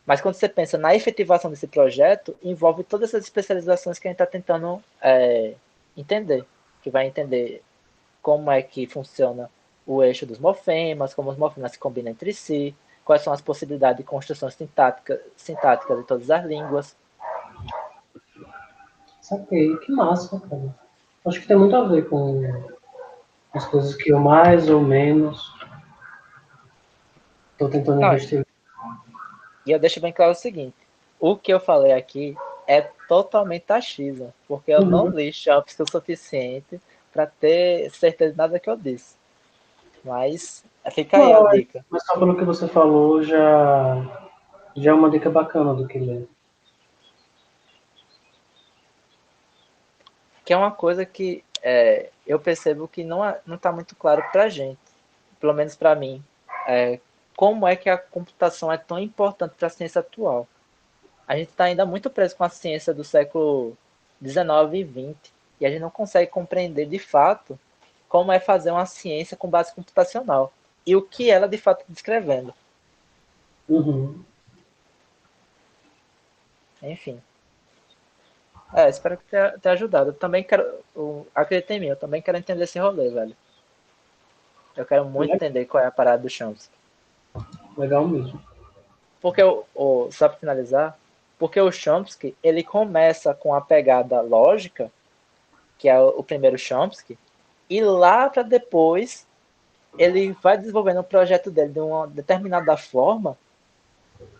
Mas quando você pensa na efetivação desse projeto, envolve todas essas especializações que a gente está tentando entender. Que vai entender como é que funciona o eixo dos morfemas, como os morfemas se combinam entre si, quais são as possibilidades de construção sintática de todas as línguas. Saquei, que massa, cara. Acho que tem muito a ver com as coisas que eu mais ou menos estou tentando Não, investigar. e eu deixo bem claro o seguinte: o que eu falei aqui é totalmente achismo, porque eu não Uhum. li Chomsky o suficiente para ter certeza de nada que eu disse. Mas fica aí a dica. Mas só pelo que você falou, já é uma dica bacana do que ler. Que é uma coisa que eu percebo que não está muito claro para a gente, pelo menos para mim. Como é que a computação é tão importante para a ciência atual? A gente está ainda muito preso com a ciência do século XIX e XX, e a gente não consegue compreender de fato como é fazer uma ciência com base computacional e o que ela de fato está descrevendo. Uhum. Enfim. Espero que tenha ajudado. Eu também quero. Acredita em mim, eu também quero entender esse rolê, velho. Eu quero muito entender qual é a parada do Chomsky. Legal mesmo. Porque só para finalizar, porque o Chomsky ele começa com a pegada lógica, que é o primeiro Chomsky, e lá para depois ele vai desenvolvendo o projeto dele de uma determinada forma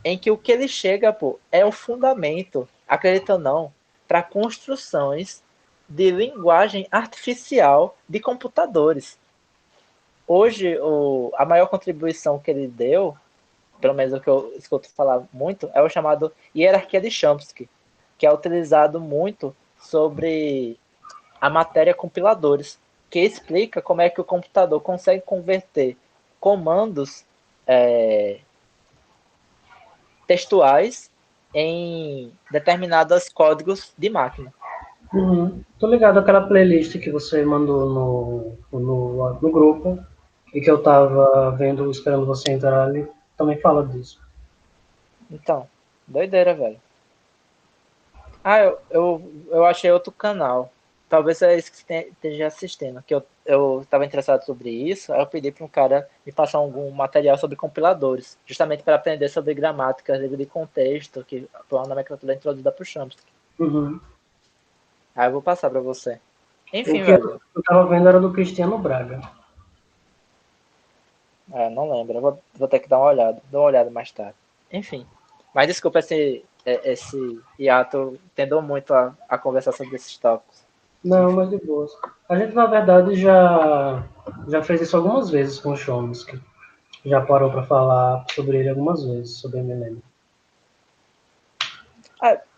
em que o que ele chega, pô, é o fundamento, acredita ou não, para construções de linguagem artificial de computadores. Hoje, a maior contribuição que ele deu, pelo menos o que eu escuto falar muito, é o chamado hierarquia de Chomsky, que é utilizado muito sobre a matéria compiladores, que explica como é que o computador consegue converter comandos textuais em determinados códigos de máquina. Uhum. Tô ligado àquela playlist que você mandou no grupo e que eu tava vendo, esperando você entrar ali. Também fala disso. Então, doideira, velho. Eu achei outro canal. Talvez é isso que você esteja assistindo. Que eu estava interessado sobre isso. Aí eu pedi para um cara me passar algum material sobre compiladores. Justamente para aprender sobre gramática, livro de contexto, que foi uma nomenclatura introduzida por Chomsky. Uhum. Aí eu vou passar para você. O Enfim, que velho. eu tava vendo era do Cristiano Braga. Não lembro. Eu vou ter que dar uma olhada. Dou uma olhada mais tarde. Enfim. Mas desculpa esse hiato. Tendou muito a conversar sobre esses tópicos. Não, Enfim. mas de boas. A gente, na verdade, já fez isso algumas vezes com o Chomsky. Já parou para falar sobre ele algumas vezes, sobre Eminem.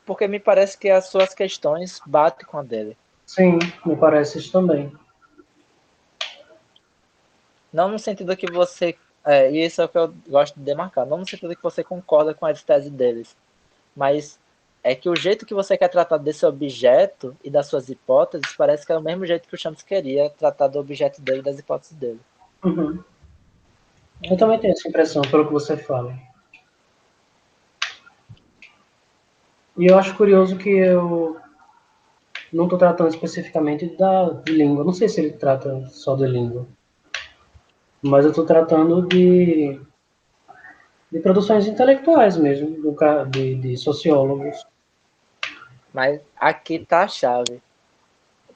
Porque me parece que as suas questões batem com a dele. Sim, me parece isso também. Não no sentido que você. E isso é o que eu gosto de demarcar. Não no sentido que você concorda com as teses deles. Mas é que o jeito que você quer tratar desse objeto e das suas hipóteses parece que é o mesmo jeito que o Chomsky queria tratar do objeto dele e das hipóteses dele. Uhum. Eu também tenho essa impressão, pelo que você fala. E eu acho curioso que eu não estou tratando especificamente de língua. Não sei se ele trata só de língua. Mas eu estou tratando de produções intelectuais mesmo, de sociólogos. Mas aqui está a chave.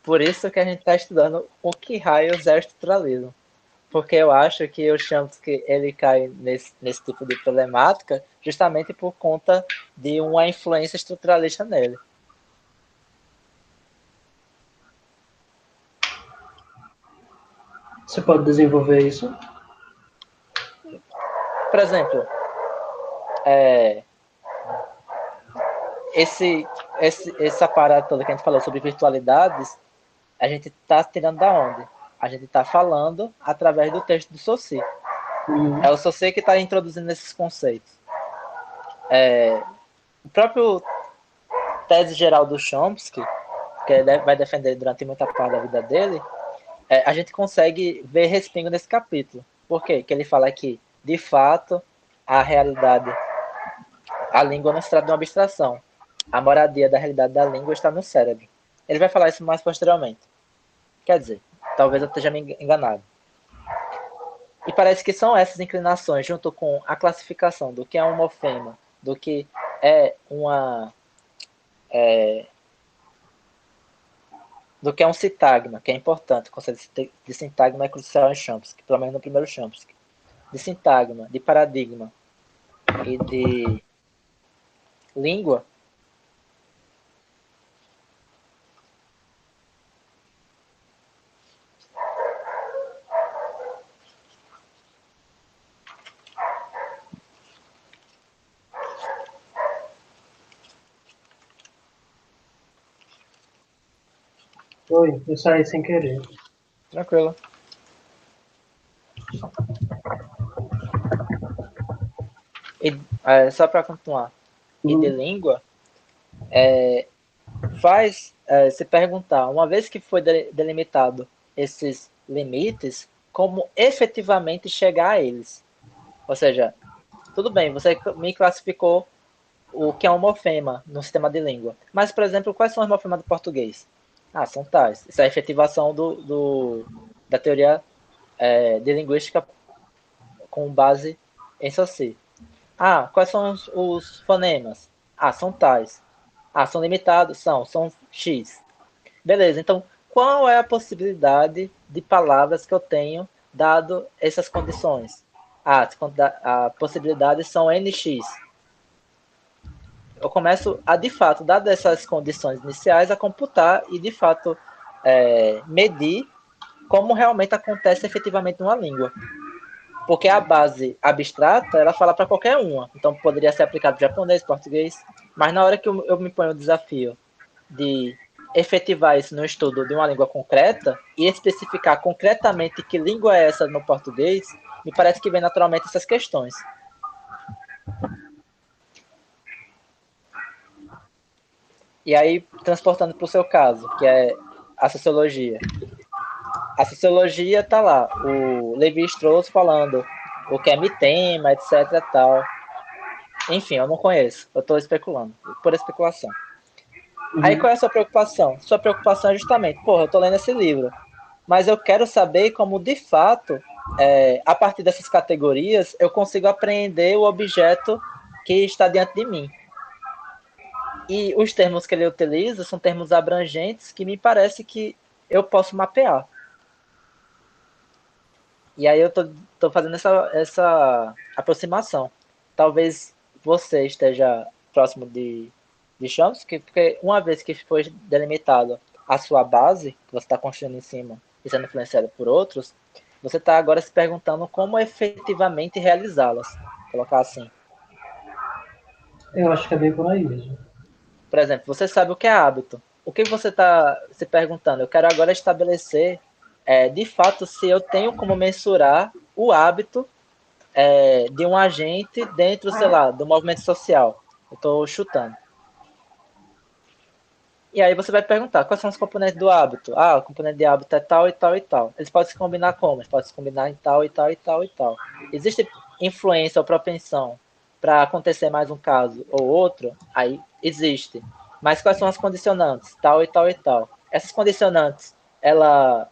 Por isso que a gente está estudando o que raios é estruturalismo. Porque eu acho que o Chomsky ele cai nesse tipo de problemática justamente por conta de uma influência estruturalista nele. Você pode desenvolver isso? Por exemplo, essa parada toda que a gente falou sobre virtualidades, a gente está tirando da onde? A gente está falando através do texto do Saussure. É o Saussure que está introduzindo esses conceitos. O próprio tese geral do Chomsky, que ele vai defender durante muita parte da vida dele, a gente consegue ver respingo nesse capítulo. Por quê? Porque ele fala que, de fato, a realidade, a língua não se trata de uma abstração. A moradia da realidade da língua está no cérebro. Ele vai falar isso mais posteriormente. Quer dizer, talvez eu esteja me enganado. E parece que são essas inclinações, junto com a classificação do que é um morfema, do que é uma do que é um sintagma, que é importante. O conceito de sintagma é crucial em Chomsky, pelo menos no primeiro Chomsky. De sintagma, de paradigma e de língua. Oi, eu saí sem querer. Tranquilo. E, só para continuar. E de língua, faz se perguntar, uma vez que foi delimitado esses limites, como efetivamente chegar a eles. Ou seja, tudo bem, você me classificou o que é um morfema no sistema de língua. Mas, por exemplo, quais são os morfemas do português? Ah, são tais. Isso é a efetivação da teoria de linguística com base em Saussure. Ah, quais são os fonemas? Ah, são tais. Ah, são limitados? São X. Beleza, então qual é a possibilidade de palavras que eu tenho dado essas condições? Ah, a possibilidade são NX. Eu começo a, de fato, dadas essas condições iniciais, a computar e, de fato, medir como realmente acontece efetivamente numa língua. Porque a base abstrata, ela fala para qualquer uma. Então, poderia ser aplicado japonês, português. Mas na hora que eu me ponho o desafio de efetivar isso no estudo de uma língua concreta e especificar concretamente que língua é essa no português, me parece que vem naturalmente essas questões. E aí, transportando para o seu caso, que é a sociologia. A sociologia tá lá, o Levi-Strauss falando o que é mitema, etc. Tal. Enfim, eu não conheço, eu estou especulando, por especulação. Aí qual é a sua preocupação? Sua preocupação é justamente, porra, eu estou lendo esse livro, mas eu quero saber como, de fato, a partir dessas categorias, eu consigo apreender o objeto que está diante de mim. E os termos que ele utiliza são termos abrangentes que me parece que eu posso mapear. E aí eu tô fazendo essa aproximação. Talvez você esteja próximo de Chomsky, porque uma vez que foi delimitado a sua base, que você está construindo em cima e sendo influenciado por outros, você está agora se perguntando como efetivamente realizá-las. Colocar assim. Eu acho que é bem por aí mesmo. Por exemplo, você sabe o que é hábito. O que você está se perguntando? Eu quero agora estabelecer, de fato, se eu tenho como mensurar o hábito de um agente dentro, sei lá, do movimento social. Eu estou chutando. E aí você vai perguntar quais são os componentes do hábito. Ah, o componente de hábito é tal e tal e tal. Eles podem se combinar como? Eles podem se combinar em tal e tal e tal e tal. Existe influência ou propensão para acontecer mais um caso ou outro? Aí existe. Mas quais são as condicionantes? Tal e tal e tal. Essas condicionantes, ela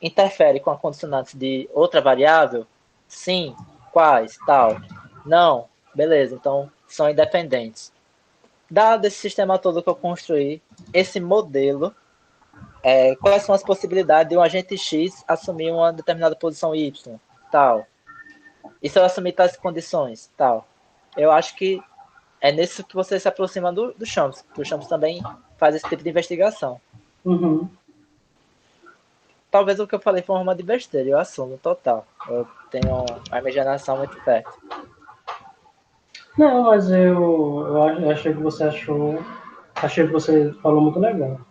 interfere com a condicionante de outra variável? Sim. Quais? Tal. Não. Beleza. Então, são independentes. Dado esse sistema todo que eu construí, esse modelo, quais são as possibilidades de um agente X assumir uma determinada posição Y, tal. E se eu assumir tais condições, tal. Eu acho que é nisso que você se aproxima do Champs, porque o Champs também faz esse tipo de investigação. Uhum. Talvez o que eu falei foi uma forma de besteira, eu assumo total. Eu tenho a imaginação muito perto. Não, mas eu achei que você achou. Achei que você falou muito legal.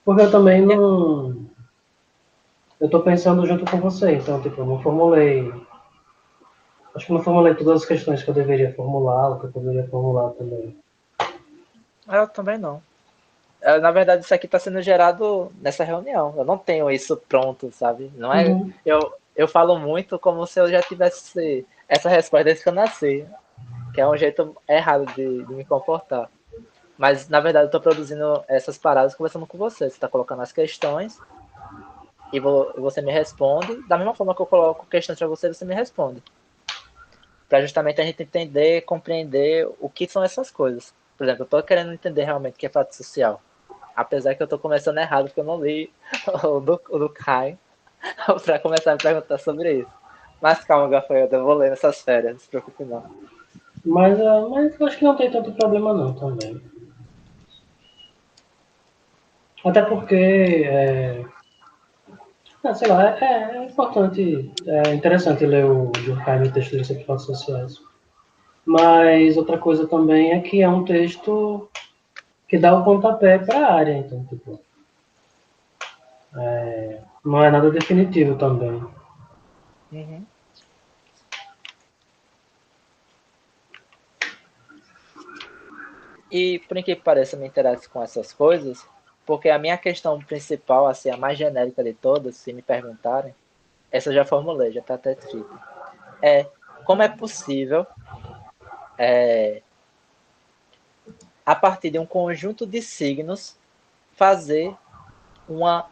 Porque eu também não. Eu tô pensando junto com você, então, tipo, eu não formulei. Acho que não formulei todas as questões que eu deveria formular, o que eu poderia formular também. Eu também não. Na verdade, isso aqui está sendo gerado nessa reunião. Eu não tenho isso pronto, sabe? Não é. Uhum. Eu falo muito como se eu já tivesse essa resposta desde que eu nasci, que é um jeito errado de me comportar. Mas, na verdade, eu estou produzindo essas paradas conversando com você. Você está colocando as questões e você me responde. Da mesma forma que eu coloco questões para você, você me responde. Para justamente a gente entender, compreender o que são essas coisas. Por exemplo, eu estou querendo entender realmente o que é fato social. Apesar que eu tô começando errado, porque eu não li o do Caio pra começar a me perguntar sobre isso. Mas calma, Gafanhoto, eu vou ler nessas férias, não se preocupe não. Mas eu acho que não tem tanto problema não também. Até porque, sei lá, é importante, é interessante ler o Durkheim e o texto dele sobre fatos sociais. Mas outra coisa também é que é um texto que dá o pontapé para a área, então, tipo, não é nada definitivo também. Uhum. E por incrível que pareça, eu me interesso com essas coisas, porque a minha questão principal, assim, a mais genérica de todas, se me perguntarem, essa eu já formulei, já está até escrita, é como é possível, a partir de um conjunto de signos, fazer uma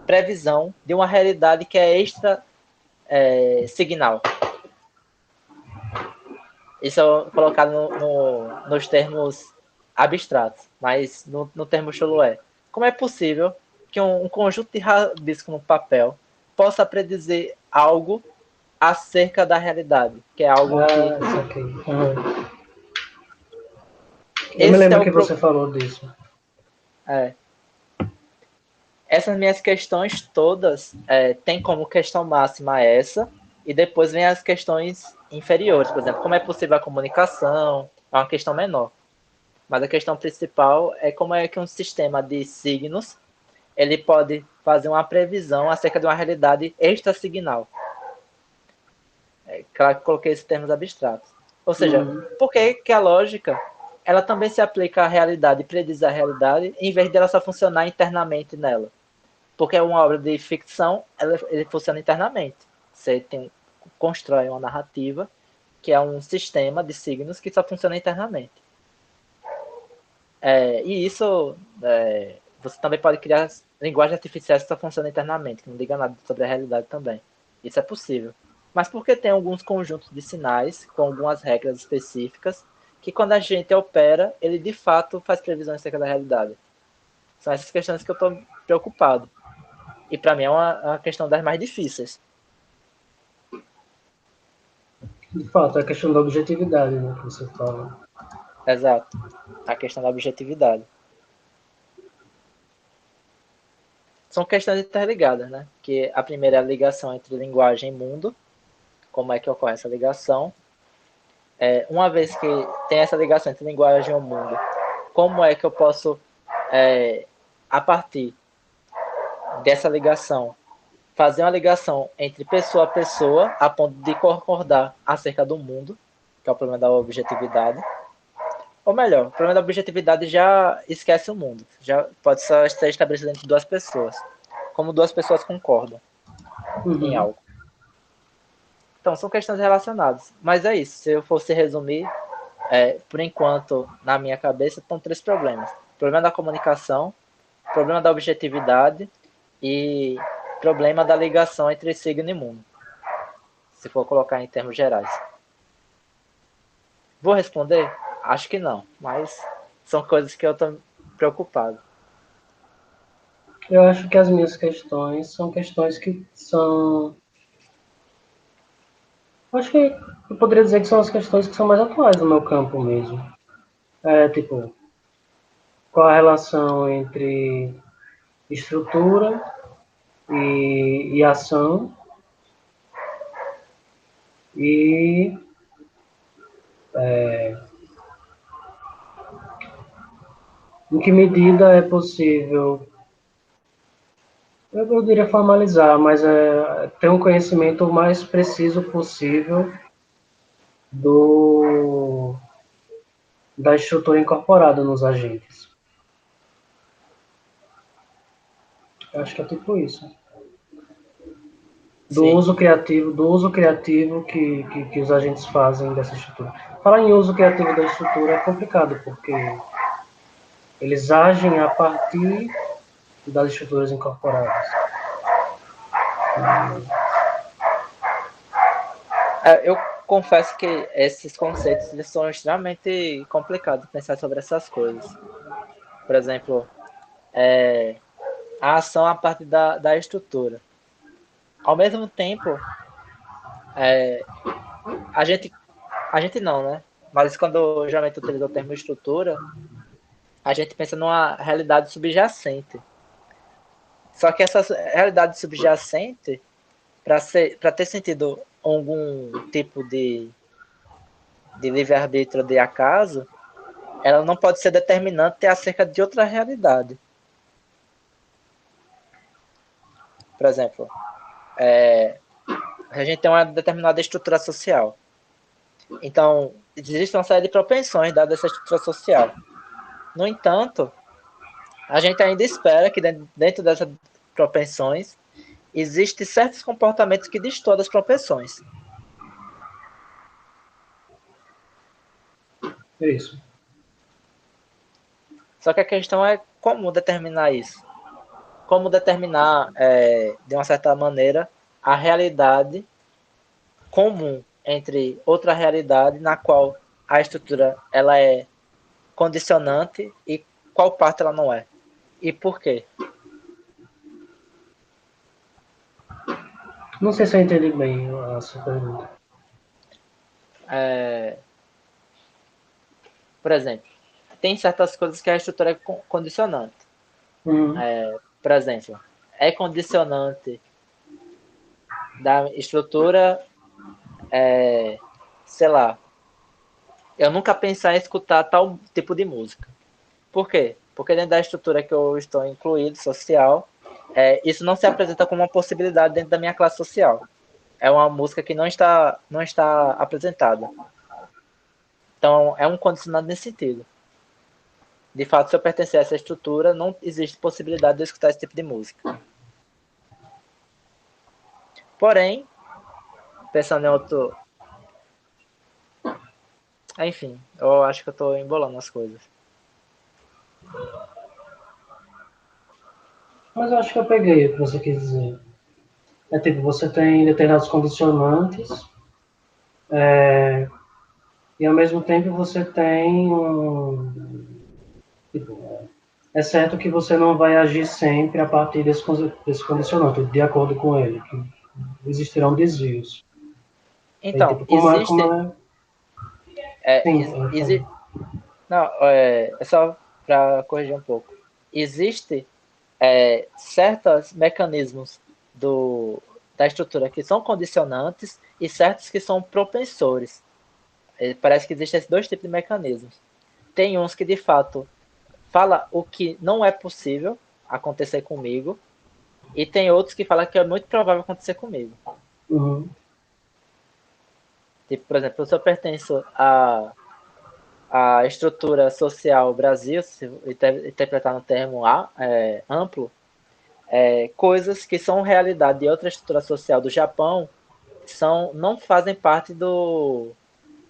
previsão de uma realidade que é extra signal. Isso é colocado nos termos abstratos, mas no termo Cholué. Como é possível que um conjunto de rabiscos no papel possa predizer algo acerca da realidade, que é algo que... Ah, isso aqui. Uhum. Eu me Esse é lembro o que você falou disso. é, essas minhas questões todas têm como questão máxima essa, e depois vem as questões inferiores, por exemplo, como é possível a comunicação, é uma questão menor. Mas a questão principal é como é que um sistema de signos ele pode fazer uma previsão acerca de uma realidade extra-signal. Claro que coloquei esses termos abstratos. Ou seja, Uhum. por que, que a lógica ela também se aplica à realidade e prediz a realidade, em vez de ela só funcionar internamente nela? Porque é uma obra de ficção, ele funciona internamente. Você constrói uma narrativa que é um sistema de signos que só funciona internamente. E isso, você também pode criar linguagens artificiais que só funcionam internamente, que não diga nada sobre a realidade também. Isso é possível. Mas porque tem alguns conjuntos de sinais, com algumas regras específicas, que quando a gente opera, ele de fato faz previsões acerca da realidade. São essas questões que eu estou preocupado. E para mim é uma questão das mais difíceis. De fato, é a questão da objetividade, né, que você fala. Exato. A questão da objetividade. São questões interligadas, né? Que a primeira é a ligação entre linguagem e mundo, como é que ocorre essa ligação. Uma vez que tem essa ligação entre linguagem e mundo, como é que eu posso, a partir dessa ligação, fazer uma ligação entre pessoa a pessoa, a ponto de concordar acerca do mundo, que é o problema da objetividade. Ou melhor, o problema da objetividade já esquece o mundo. Já pode só ser estabelecido entre duas pessoas. Como duas pessoas concordam em Uhum. algo. Então, são questões relacionadas. Mas é isso. Se eu fosse resumir, por enquanto, na minha cabeça, estão três problemas. Problema da comunicação, problema da objetividade e problema da ligação entre signo e mundo. Se for colocar em termos gerais. Vou responder? Acho que não. Mas são coisas que eu estou preocupado. Eu acho que as minhas questões são questões que são. Acho que eu poderia dizer que são as questões que são mais atuais no meu campo mesmo. Tipo, qual a relação entre estrutura e ação e em que medida é possível, eu diria formalizar, mas ter um conhecimento o mais preciso possível do, da estrutura incorporada nos agentes. Eu acho que é tipo isso. Sim. Do uso criativo que os agentes fazem dessa estrutura. Falar em uso criativo da estrutura é complicado, porque eles agem a partir das estruturas incorporadas. Eu confesso que esses conceitos eles são extremamente complicados de pensar sobre essas coisas. Por exemplo, a ação a partir da estrutura. Ao mesmo tempo, a gente, a gente não, né? Mas quando geralmente utiliza o termo estrutura, a gente pensa numa realidade subjacente. Só que essa realidade subjacente, para ter sentido algum tipo de livre-arbítrio de acaso, ela não pode ser determinante acerca de outra realidade. Por exemplo, a gente tem uma determinada estrutura social. Então, existe uma série de propensões dadas essa estrutura social. No entanto, a gente ainda espera que dentro dessas propensões existem certos comportamentos que destoam das propensões. É isso. Só que a questão é como determinar isso. Como determinar, de uma certa maneira, a realidade comum entre outra realidade na qual a estrutura ela é condicionante e qual parte ela não é. E por quê? Não sei se eu entendi bem a sua pergunta. Por exemplo, tem certas coisas que a estrutura é condicionante. Uhum. Por exemplo, é condicionante da estrutura, sei lá, eu nunca pensar em escutar tal tipo de música. Por quê? Porque dentro da estrutura que eu estou incluído, social, isso não se apresenta como uma possibilidade dentro da minha classe social. É uma música que não está apresentada. Então, é um condicionante nesse sentido. De fato, se eu pertencer a essa estrutura, não existe possibilidade de eu escutar esse tipo de música. Porém, pensando em outro. Enfim, eu acho que eu estou embolando as coisas. Mas eu acho que eu peguei o que você quis dizer. É tipo, você tem determinados condicionantes e ao mesmo tempo você tem um. Tipo, é certo que você não vai agir sempre a partir desse condicionante, de acordo com ele, que existirão desvios. Aí, Então, tipo, existe. É, sim, ex- exi- não, é só para corrigir um pouco. Existe certos mecanismos da estrutura que são condicionantes e certos que são propensores. Parece que existem esses dois tipos de mecanismos. Tem uns que de fato fala o que não é possível acontecer comigo e tem outros que falam que é muito provável acontecer comigo. uhum. Tipo, por exemplo, se eu pertenço à estrutura social Brasil, se interpretar no termo amplo, coisas que são realidade de outra estrutura social do Japão não fazem parte do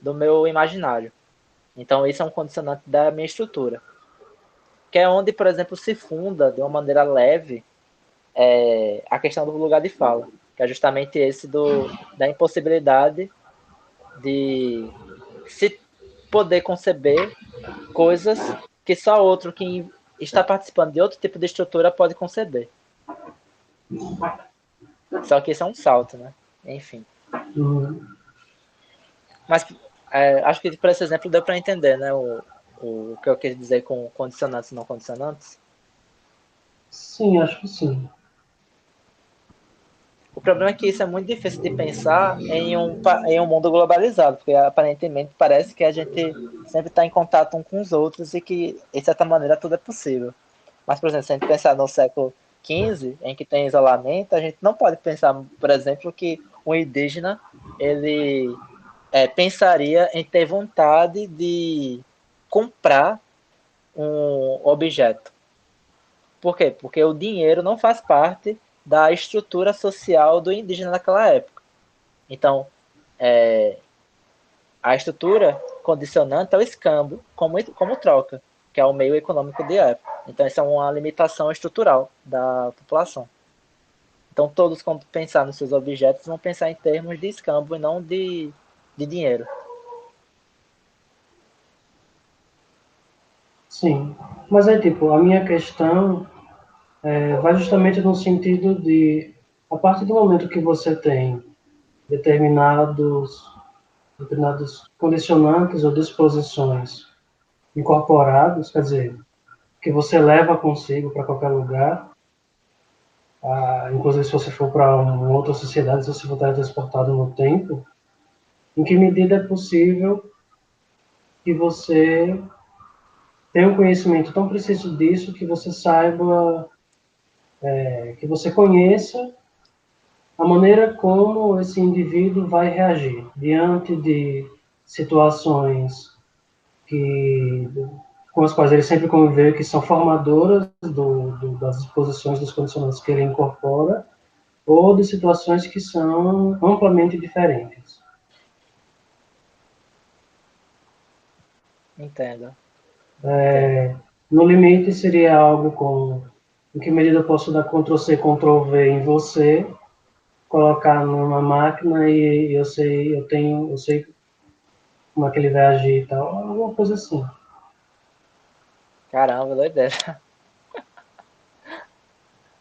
meu imaginário. Então, isso é um condicionante da minha estrutura. Que é onde, por exemplo, se funda de uma maneira leve a questão do lugar de fala, que é justamente esse da impossibilidade de se poder conceber coisas que só outro que está participando de outro tipo de estrutura pode conceber. Só que isso é um salto, né? Enfim. Mas acho que por esse exemplo deu para entender, né? O que eu quis dizer com condicionantes e não condicionantes. Sim, acho que sim. O problema é que isso é muito difícil de pensar em um mundo globalizado, porque aparentemente parece que a gente sempre está em contato um com os outros e que, de certa maneira, tudo é possível. Mas, por exemplo, se a gente pensar no século XV, em que tem isolamento, a gente não pode pensar, por exemplo, que um indígena ele pensaria em ter vontade de comprar um objeto. Por quê? Porque o dinheiro não faz parte da estrutura social do indígena naquela época. Então, a estrutura condicionante é o escambo como troca, que é o meio econômico de época. Então, essa é uma limitação estrutural da população. Então, todos, quando pensar nos seus objetos, vão pensar em termos de escambo e não de dinheiro. Sim. Mas é tipo, a minha questão vai justamente no sentido de, a partir do momento que você tem determinados condicionantes ou disposições incorporados, quer dizer, que você leva consigo para qualquer lugar, inclusive se você for para uma outra sociedade, se você for transportado no tempo, em que medida é possível que você tenha um conhecimento tão preciso disso que você saiba, que você conheça a maneira como esse indivíduo vai reagir diante de situações que, com as quais ele sempre conviveu, que são formadoras das disposições dos condicionantes que ele incorpora, ou de situações que são amplamente diferentes. Entendo. Entendo. No limite, seria algo como em que medida eu posso dar Ctrl+C, Ctrl+V em você, colocar numa máquina e eu sei como é que ele vai agir e tal, alguma coisa assim. Caramba, doideira.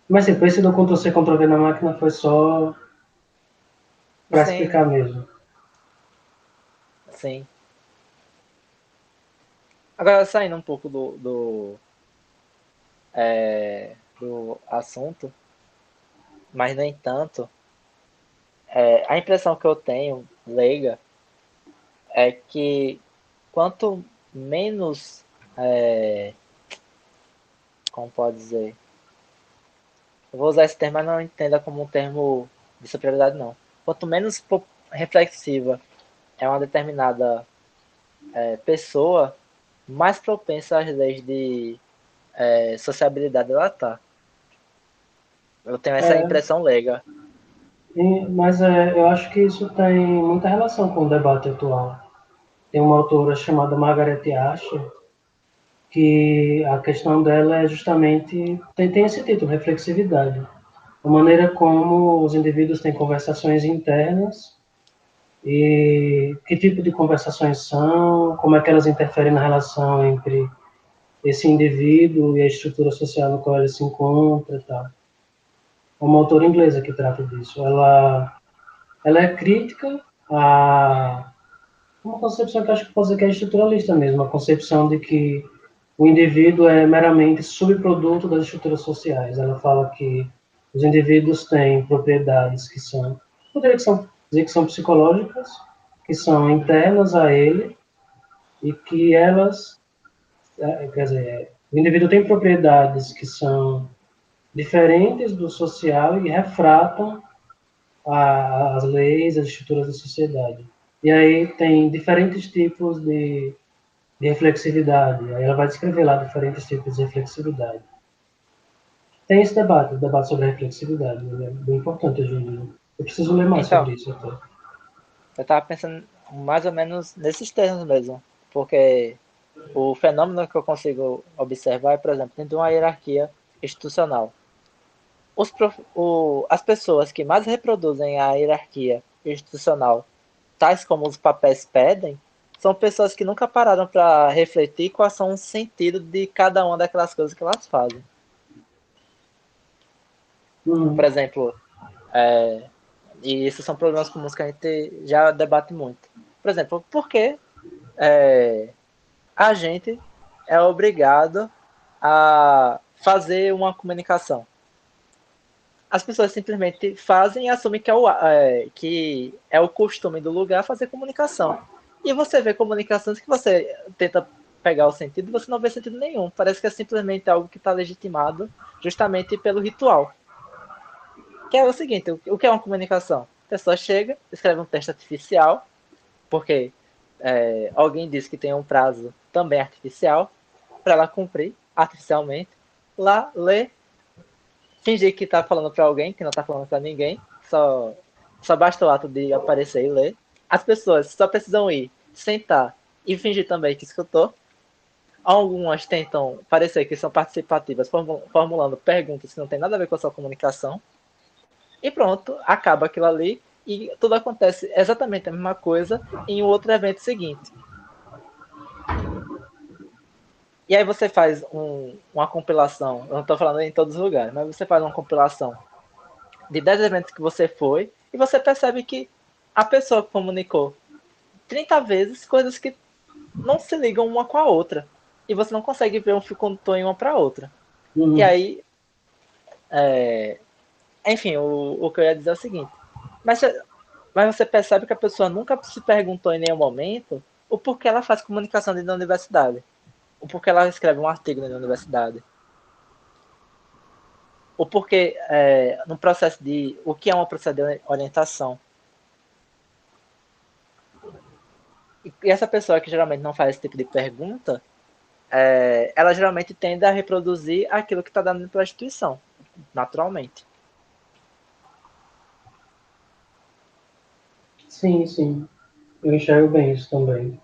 Mas assim, esse do Ctrl+C, Ctrl+V na máquina foi só para Sim, explicar mesmo. sim. Agora, saindo um pouco do assunto, mas no entanto, a impressão que eu tenho, leiga, é que quanto menos, como pode dizer, eu vou usar esse termo, mas não entenda como um termo de superioridade, não. Quanto menos reflexiva é uma determinada pessoa, mais propensa às leis de sociabilidade ela tá. Eu tenho essa É, impressão leiga. mas eu acho que isso tem muita relação com o debate atual. Tem uma autora chamada Margaret Asher, que a questão dela é justamente, tem esse título, reflexividade. A maneira como os indivíduos têm conversações internas e que tipo de conversações são, como é que elas interferem na relação entre esse indivíduo e a estrutura social no qual ele se encontra e tal. É uma autora inglesa que trata disso. Ela é crítica a uma concepção que eu acho que pode dizer que é estruturalista mesmo, a concepção de que o indivíduo é meramente subproduto das estruturas sociais. Ela fala que os indivíduos têm propriedades que são, poderia dizer que são psicológicas, que são internas a ele e que elas, quer dizer, o indivíduo tem propriedades que são diferentes do social e refratam as leis, as estruturas da sociedade. E aí tem diferentes tipos de reflexividade. Aí ela vai descrever lá diferentes tipos de reflexividade. Tem esse debate, o debate sobre a reflexividade, né? É bem importante hoje em dia. Eu preciso ler mais Então, sobre isso até. eu estava pensando mais ou menos nesses termos mesmo, porque o fenômeno que eu consigo observar é, por exemplo, dentro de uma hierarquia institucional. As pessoas que mais reproduzem a hierarquia institucional, tais como os papéis pedem, são pessoas que nunca pararam para refletir quais são o sentido de cada uma daquelas coisas que elas fazem. Por Uhum. exemplo, e esses são problemas comuns que a gente já debate muito. Por exemplo, por que a gente é obrigado a fazer uma comunicação? As pessoas simplesmente fazem e assumem que é o costume do lugar fazer comunicação. E você vê comunicações que você tenta pegar o sentido e você não vê sentido nenhum. Parece que é simplesmente algo que está legitimado justamente pelo ritual. Que é o seguinte, o que é uma comunicação? A pessoa chega, escreve um texto artificial, porque alguém disse que tem um prazo também artificial, para ela cumprir artificialmente, lá, lê, fingir que tá falando para alguém, que não tá falando para ninguém, só basta o ato de aparecer e ler. As pessoas só precisam ir, sentar e fingir também que escutou. Algumas tentam parecer que são participativas, formulando perguntas que não tem nada a ver com a sua comunicação. E pronto, acaba aquilo ali e tudo acontece exatamente a mesma coisa em um outro evento seguinte. E aí você faz uma compilação, eu não estou falando em todos os lugares, mas você faz uma compilação de 10 eventos que você foi, e você percebe que a pessoa comunicou 30 vezes coisas que não se ligam uma com a outra. E você não consegue ver um fio condutor em uma para outra. E Uhum. aí, enfim, o que eu ia dizer é o seguinte. Mas, mas você percebe que a pessoa nunca se perguntou em nenhum momento o porquê ela faz comunicação dentro da universidade. O porquê ela escreve um artigo dentro da universidade. O porquê, no processo de... O que é uma processo de orientação. E essa pessoa que geralmente não faz esse tipo de pergunta, ela geralmente tende a reproduzir aquilo que está dando para a instituição, naturalmente. Sim, sim. Eu enxergo bem isso também.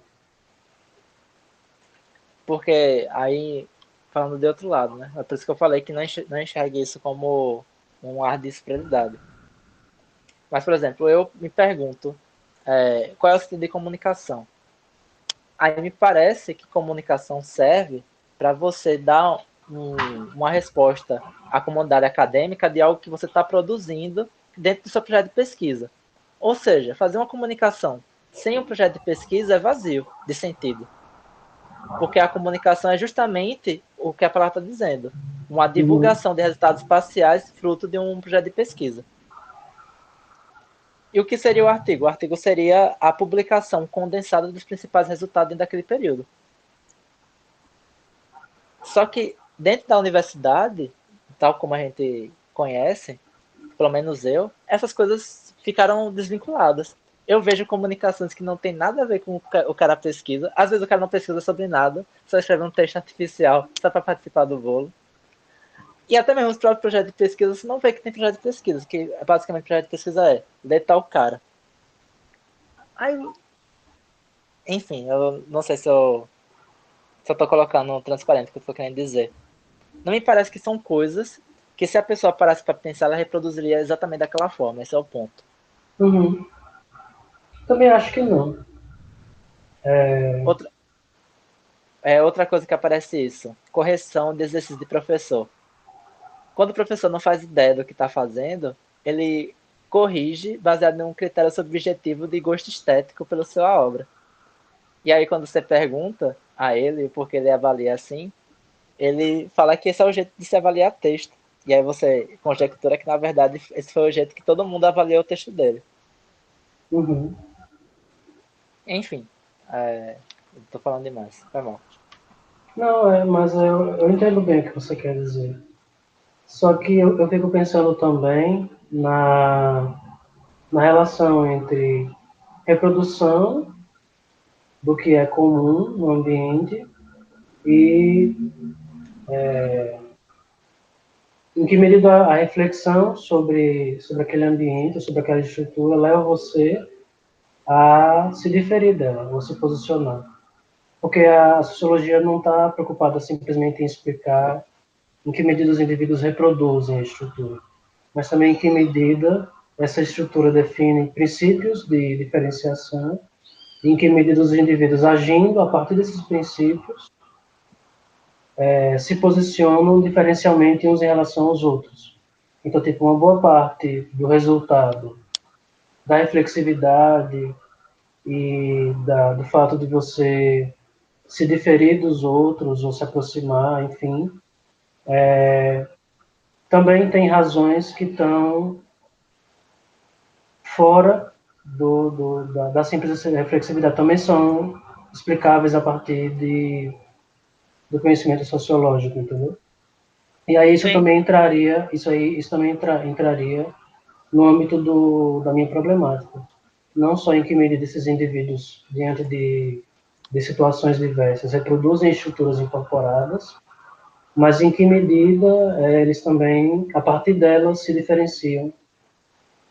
Porque aí, falando de outro lado, né? É por isso que eu falei que não enxergue isso como um ar de superioridade. Mas, por exemplo, eu me pergunto, qual é o sentido de comunicação? Aí me parece que comunicação serve para você dar uma resposta à comunidade acadêmica de algo que você está produzindo dentro do seu projeto de pesquisa. Ou seja, fazer uma comunicação sem um projeto de pesquisa é vazio de sentido. Porque a comunicação é justamente o que a palavra está dizendo. Uma Uhum. divulgação de resultados parciais fruto de um projeto de pesquisa. E o que seria o artigo? O artigo seria a publicação condensada dos principais resultados daquele período. Só que dentro da universidade, tal como a gente conhece, pelo menos eu, essas coisas ficaram desvinculadas. Eu vejo comunicações que não tem nada a ver com o cara pesquisa. Às vezes o cara não pesquisa sobre nada, só escreve um texto artificial só para participar do bolo. E até mesmo os próprios projetos de pesquisa, você não vê que tem projeto de pesquisa, que basicamente projeto de pesquisa ler tal cara. Aí, enfim, eu não sei se eu tô colocando transparente o que eu tô querendo dizer. Não me parece que são coisas que se a pessoa parasse para pensar, ela reproduziria exatamente daquela forma. Esse é o ponto. Uhum. Também acho que não. Outra, outra coisa que aparece isso. Correção de exercício de professor. Quando o professor não faz ideia do que está fazendo, ele corrige baseado em um critério subjetivo de gosto estético pela sua obra. E aí quando você pergunta a ele por que ele avalia assim, ele fala que esse é o jeito de se avaliar texto. E aí você conjectura que na verdade esse foi o jeito que todo mundo avaliou o texto dele. Uhum. Enfim, tô falando demais. Foi mal. Não, mas eu entendo bem o que você quer dizer. Só que eu fico pensando também na relação entre reprodução do que é comum no ambiente e em que medida a reflexão sobre aquele ambiente, sobre aquela estrutura, leva você a se diferir dela, ou se posicionar. Porque a sociologia não está preocupada simplesmente em explicar em que medida os indivíduos reproduzem a estrutura, mas também em que medida essa estrutura define princípios de diferenciação, e em que medida os indivíduos, agindo a partir desses princípios, se posicionam diferencialmente uns em relação aos outros. Então, tipo, uma boa parte do resultado da reflexividade e do fato de você se diferir dos outros ou se aproximar, enfim, também tem razões que estão fora da simples reflexividade, também são explicáveis a partir do conhecimento sociológico, entendeu? E aí isso Sim. também entraria, isso também entraria no âmbito da minha problemática. Não só em que medida esses indivíduos, diante de situações diversas, reproduzem estruturas incorporadas, mas em que medida eles também, a partir delas, se diferenciam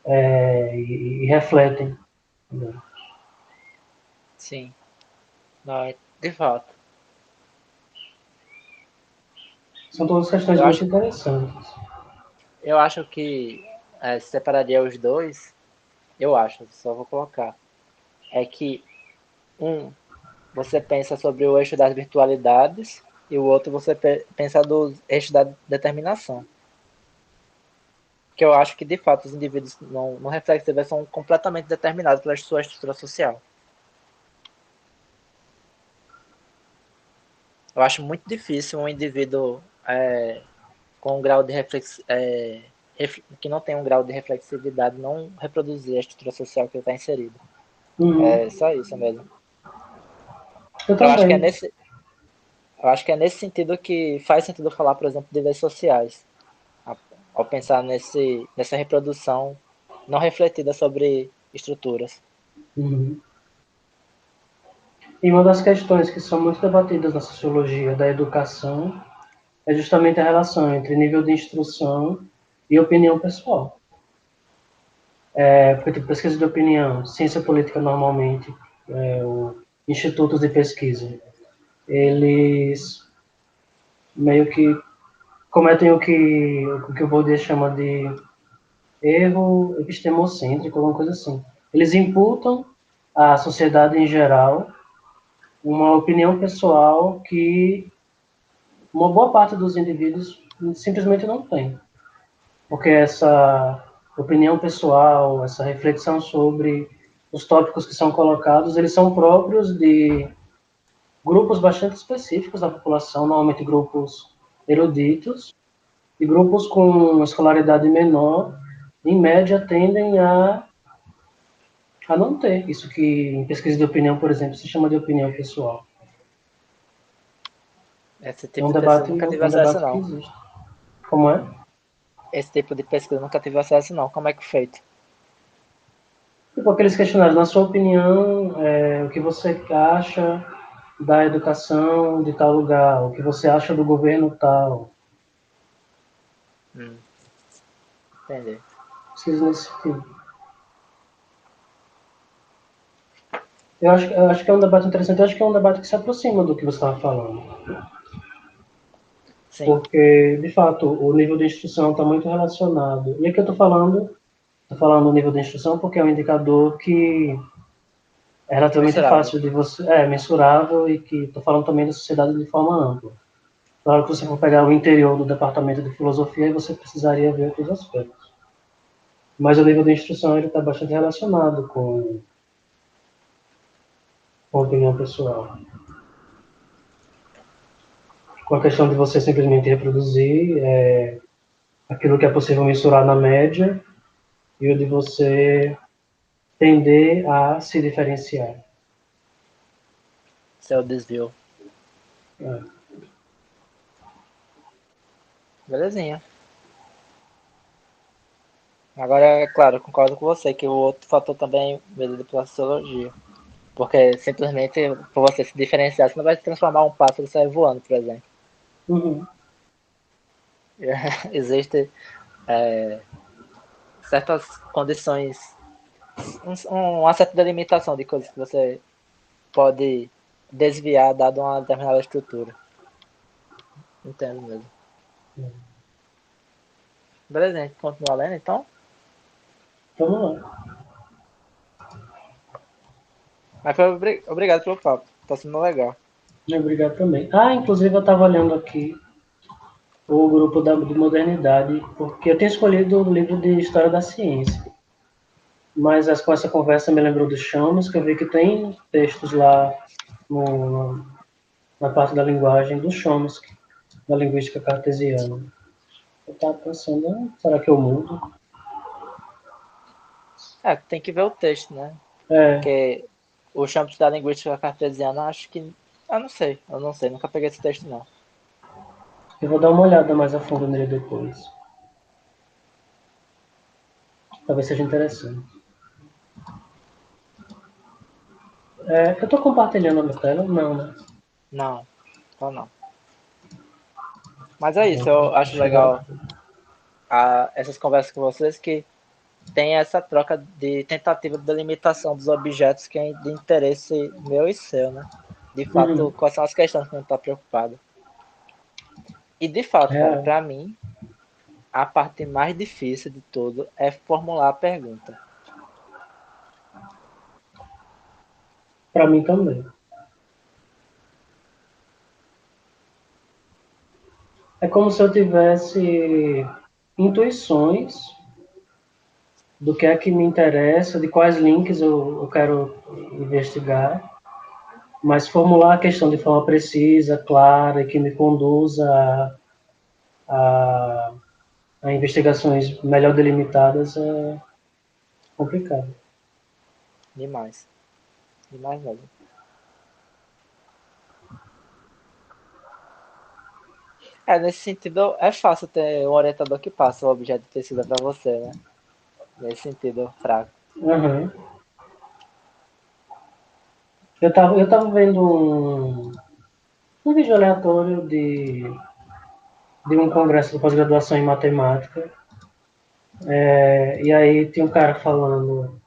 e refletem. Né? Sim. Não, de fato. São todas questões Eu muito acho, interessantes. eu acho que separaria os dois, eu acho, só vou colocar. É que um, você pensa sobre o eixo das virtualidades e o outro você pensa do eixo da determinação. Que eu acho que, de fato, os indivíduos não reflexivos são completamente determinados pela sua estrutura social. Eu acho muito difícil um indivíduo com um grau de que não tem um grau de reflexividade não reproduzir a estrutura social que ele está inserido. Uhum. É só isso mesmo. Eu Eu acho que é também. nesse, eu acho que é nesse sentido que faz sentido falar, por exemplo, de leis sociais, ao pensar nessa reprodução não refletida sobre estruturas. Uhum. E uma das questões que são muito debatidas na sociologia da educação é justamente a relação entre nível de instrução e opinião pessoal. Porque, tipo, pesquisa de opinião, ciência política normalmente, institutos de pesquisa, eles meio que cometem o que o Bourdieu chama de erro epistemocêntrico, alguma coisa assim. Eles imputam à sociedade em geral uma opinião pessoal que uma boa parte dos indivíduos simplesmente não tem. Porque essa opinião pessoal, essa reflexão sobre os tópicos que são colocados, eles são próprios de grupos bastante específicos da população, normalmente grupos eruditos, e grupos com escolaridade menor, em média, tendem a não ter isso que em pesquisa de opinião, por exemplo, se chama de opinião pessoal. Esse É um tipo de pesquisa debate, nunca tive é um acesso, debate que não. existe. Como é? Esse tipo de pesquisa nunca tive acesso, não. Como é que é feito? Tipo aqueles questionários, na sua opinião, o que você acha da educação de tal lugar, o que você acha do governo tal. Entendi. Pesquisa nesse sentido. Eu acho que é um debate interessante, eu acho que é um debate que se aproxima do que você estava falando. Sim. Porque, de fato, o nível de instrução está muito relacionado. E aqui eu estou falando do nível de instrução porque é um indicador que é relativamente Mensurável. fácil de você, mensurável e que estou falando também da sociedade de forma ampla. Claro que você for pegar o interior do departamento de filosofia, aí você precisaria ver outros aspectos. Mas o nível de instrução ele está bastante relacionado com a opinião pessoal. Com a questão de você simplesmente reproduzir aquilo que é possível mensurar na média e o de você tender a se diferenciar. Seu desvio. É. Belezinha. Agora, é claro, eu concordo com você que o outro fator também é medido pela sociologia. Porque simplesmente por você se diferenciar, você não vai transformar um pássaro e sair voando, por exemplo. Uhum. Existe certas condições, uma certa delimitação de coisas que você pode desviar dado uma determinada estrutura. Entendo mesmo. Beleza, a gente continua lendo então? Vamos lá. Mas foi obrigado pelo papo. Tá sendo legal. Obrigado também. Ah, inclusive eu estava olhando aqui o grupo de modernidade, porque eu tenho escolhido o livro de História da Ciência. Mas com essa conversa me lembrou do Chamos, que eu vi que tem textos lá no, na parte da linguagem do Chomsky, da linguística cartesiana. Eu estava pensando, será que eu mudo? É, tem que ver o texto, né? É, Porque o champs da linguística cartesiana, acho que. Eu não sei, nunca peguei esse texto não. eu vou dar uma olhada mais a fundo nele depois. Talvez seja interessante. Eu estou compartilhando a minha tela? Não, né? Não, então não. Mas é isso, Pronto, eu acho acho que agora legal essas conversas com vocês que tem essa troca de tentativa de delimitação dos objetos que é de interesse meu e seu, né? De fato, uhum. quais são as questões que a gente está preocupado. E de fato, cara, É, para mim, a parte mais difícil de tudo é formular a pergunta. para mim também. É como se eu tivesse intuições do que é que me interessa, de quais links eu quero investigar, mas formular a questão de forma precisa, clara e que me conduza a, a investigações melhor delimitadas é complicado. Demais. Demais mesmo. É, nesse sentido, é fácil ter um orientador que passa o objeto de pesquisa para você, né? Nesse sentido, fraco. Uhum. Eu tava vendo um vídeo aleatório de um congresso de pós-graduação em matemática, e aí tem um cara falando,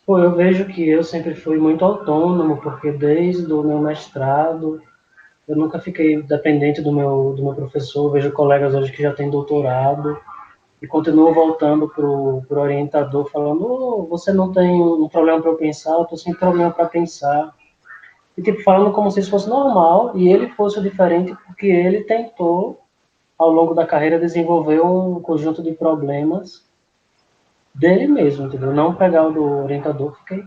pô, eu vejo que eu sempre fui muito autônomo, porque desde o meu mestrado eu nunca fiquei dependente do meu professor, vejo colegas hoje que já têm doutorado, e continuo voltando pro orientador falando, oh, você não tem um problema para eu pensar, eu estou sem problema para pensar. E tipo, falando como se isso fosse normal, e ele fosse diferente porque ele tentou, ao longo da carreira, desenvolver um conjunto de problemas dele mesmo, entendeu? Não pegar o do orientador, fiquei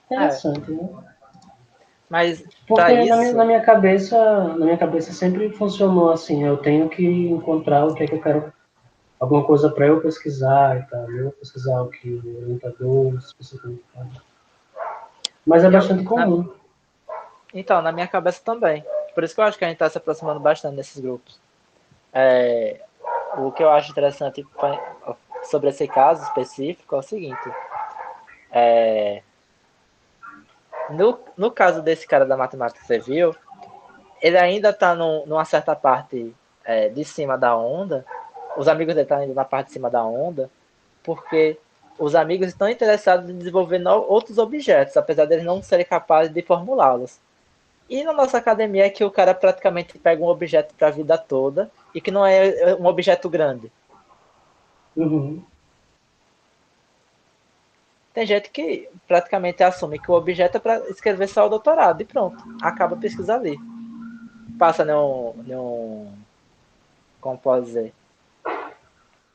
É, interessante, né? mas para Porque na minha, isso, na minha cabeça, na minha cabeça sempre funcionou assim, eu tenho que encontrar o que é que eu quero, alguma coisa para eu pesquisar e tal, eu pesquisar o que o orientador especificamente faz. Mas é eu, bastante comum. então, na minha cabeça também. Por isso que eu acho que a gente está se aproximando bastante desses grupos. O que eu acho interessante sobre esse caso específico é o seguinte: no caso desse cara da matemática que você viu, ele ainda está numa certa parte de cima da onda, os amigos dele estão ainda na parte de cima da onda, porque os amigos estão interessados em desenvolver outros objetos, apesar deles não serem capazes de formulá-los. E na nossa academia é que o cara praticamente pega um objeto para a vida toda e que não é um objeto grande. Uhum. Tem gente que praticamente assume que o objeto é para escrever só o doutorado e pronto, acaba a pesquisa ali. Passa como pode dizer,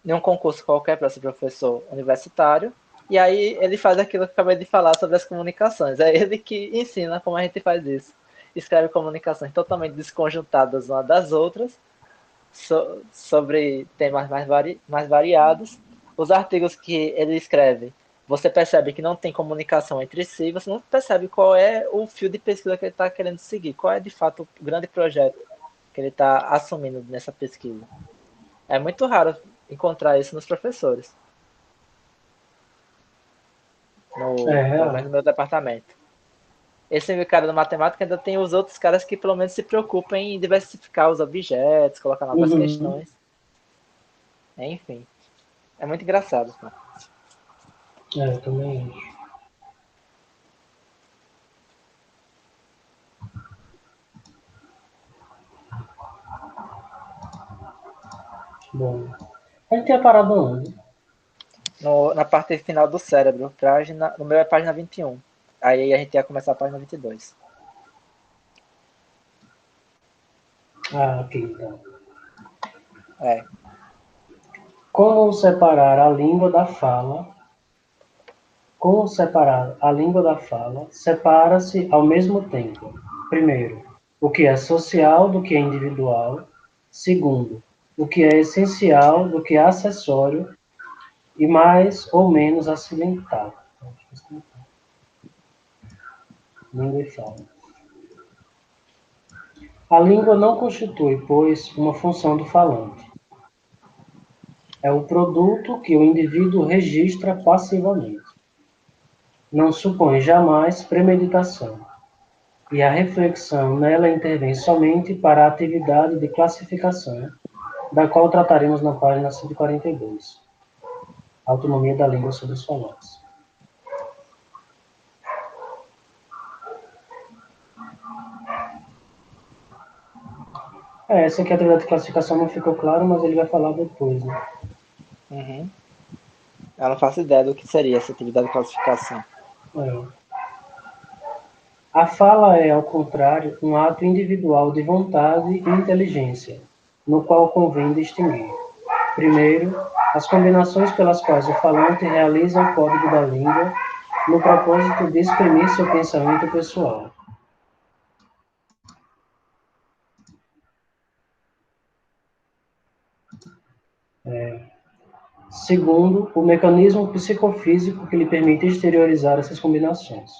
em um concurso qualquer para ser professor universitário, e aí ele faz aquilo que eu acabei de falar sobre as comunicações. É ele que ensina como a gente faz isso. Escreve comunicações totalmente desconjuntadas uma das outras, sobre temas mais variados. Os artigos que ele escreve, você percebe que não tem comunicação entre si, você não percebe qual é o fio de pesquisa que ele está querendo seguir, qual é de fato o grande projeto que ele está assumindo nessa pesquisa. É muito raro encontrar isso nos professores. Pelo menos no meu departamento. Esse cara da matemática ainda tem os outros caras que pelo menos se preocupam em diversificar os objetos, colocar novas questões. Enfim. É muito engraçado. Pô. Eu também acho. Bom, a gente tinha parado onde? Na parte final do cérebro. No meu é página 21. Aí a gente ia começar a página 22. Ah, ok, então. É. Como separar a língua da fala? Como separar a língua da fala? Separa-se ao mesmo tempo. Primeiro, o que é social do que é individual. Segundo, o que é essencial do que é acessório e mais ou menos acidental. Língua e fala. A língua não constitui, pois, uma função do falante. É o produto que o indivíduo registra passivamente. Não supõe jamais premeditação, e a reflexão nela intervém somente para a atividade de classificação, da qual trataremos na página 142. Autonomia da língua sobre os falantes. Essa aqui a atividade de classificação não ficou claro, mas ele vai falar depois, né? Uhum. Eu não faço ideia do que seria essa atividade de classificação. A fala é, ao contrário, um ato individual de vontade e inteligência, no qual convém distinguir, primeiro, as combinações pelas quais o falante realiza o código da língua no propósito de exprimir seu pensamento pessoal. Segundo, o mecanismo psicofísico que lhe permite exteriorizar essas combinações.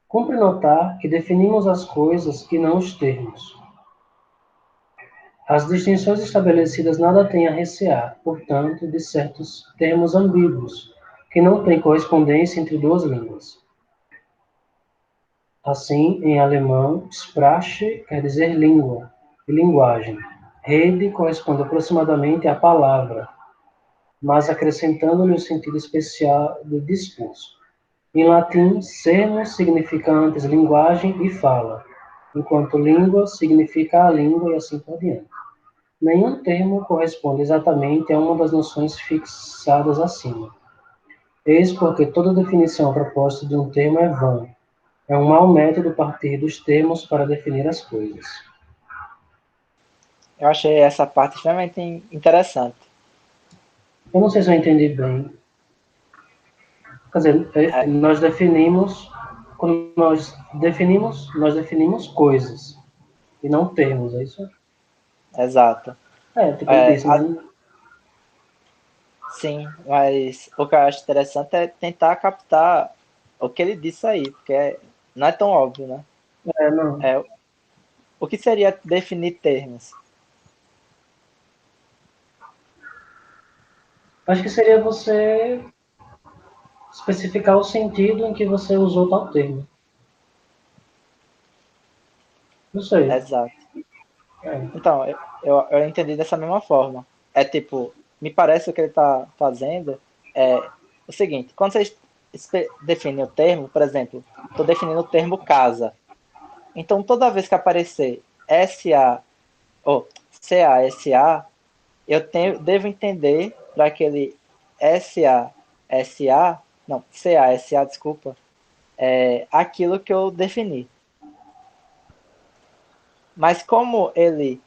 Cumpre notar que definimos as coisas e não os termos. As distinções estabelecidas nada têm a recear, portanto, de certos termos ambíguos, que não têm correspondência entre duas línguas. Assim, em alemão, Sprache quer dizer língua e linguagem. Rede corresponde aproximadamente à palavra, mas acrescentando-lhe o sentido especial do discurso. Em latim, sermos significa antes linguagem e fala, enquanto língua significa a língua e assim por diante. Nenhum termo corresponde exatamente a uma das noções fixadas acima. Eis porque toda definição a propósito de um termo é vã. É um mau método partir dos termos para definir as coisas. Eu achei essa parte extremamente interessante. Eu não sei se eu entendi bem. Quer dizer, quando nós definimos coisas e não termos, é isso? Exato. Tipo ele disse, né? Sim, mas o que eu acho interessante é tentar captar o que ele disse aí, porque não é tão óbvio, né? Não. O que seria definir termos? Acho que seria você especificar o sentido em que você usou tal termo. Não sei. Exato. Então, eu entendi dessa mesma forma. É tipo, me parece o que ele está fazendo é o seguinte: quando você define o termo, por exemplo, estou definindo o termo casa. Então, toda vez que aparecer SA ou CASA, devo entender para aquele SASA, não, CASA, desculpa, aquilo que eu defini. Mas como ele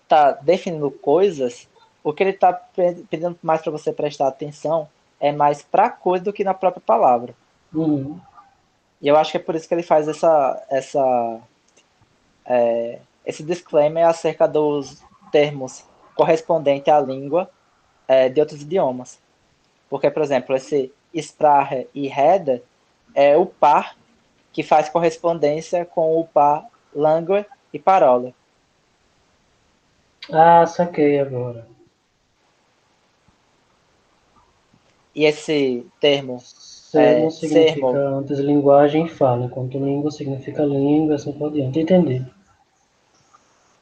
está definindo coisas, o que ele está pedindo mais para você prestar atenção é mais para a coisa do que na própria palavra. Uhum. E eu acho que é por isso que ele faz esse disclaimer acerca dos termos correspondentes à língua de outros idiomas. Porque, por exemplo, esse Sprache e Rede é o par que faz correspondência com o par Langue e Parole. Ah, saquei agora. E esse termo, Sermo significa sermo, antes linguagem e fala, enquanto língua significa língua, assim por diante. Entendi.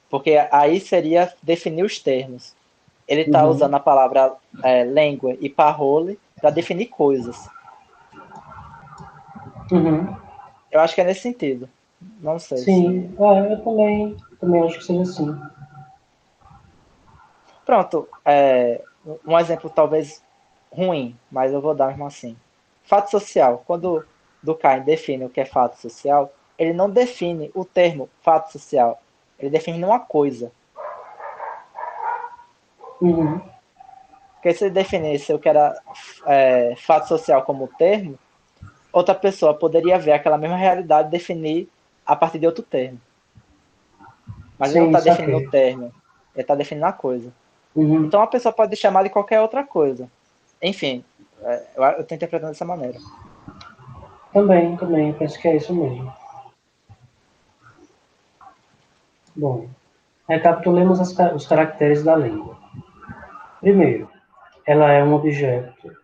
porque aí seria definir os termos. Ele está usando Uhum. a palavra língua e parole para definir coisas. Uhum. Eu acho que é nesse sentido. Não sei se. Sim, eu também acho que seja assim. Pronto, um exemplo talvez ruim, mas eu vou dar mesmo assim. Fato social. Quando Durkheim define o que é fato social, ele não define o termo fato social. Ele define uma coisa. Uhum. Porque se ele definisse o que era fato social como termo, outra pessoa poderia ver aquela mesma realidade e definir a partir de outro termo. Mas ele não Sim, está definindo o saquei. termo, ele está definindo a coisa. Uhum. Então a pessoa pode chamar de qualquer outra coisa. Enfim, eu estou interpretando dessa maneira. Também, penso que é isso mesmo. Bom, recapitulemos os caracteres da língua. Primeiro, ela é um objeto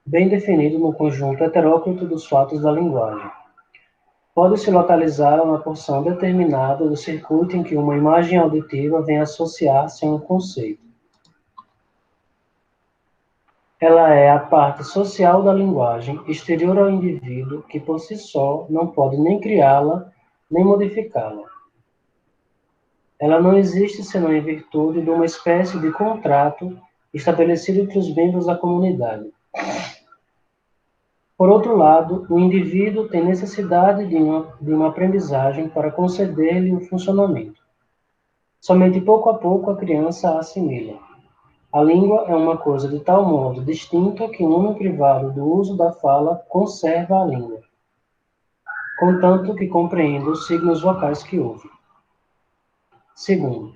bem definido no conjunto heteróclito dos fatos da linguagem. Pode-se localizar uma porção determinada do circuito em que uma imagem auditiva vem associar-se a um conceito. Ela é a parte social da linguagem, exterior ao indivíduo, que por si só não pode nem criá-la, nem modificá-la. Ela não existe senão em virtude de uma espécie de contrato estabelecido entre os membros da comunidade. Por outro lado, o indivíduo tem necessidade de uma aprendizagem para conceder-lhe o funcionamento. Somente pouco a pouco a criança a assimila. A língua é uma coisa de tal modo distinta que um homem privado do uso da fala conserva a língua, contanto que compreenda os signos vocais que ouve. Segundo,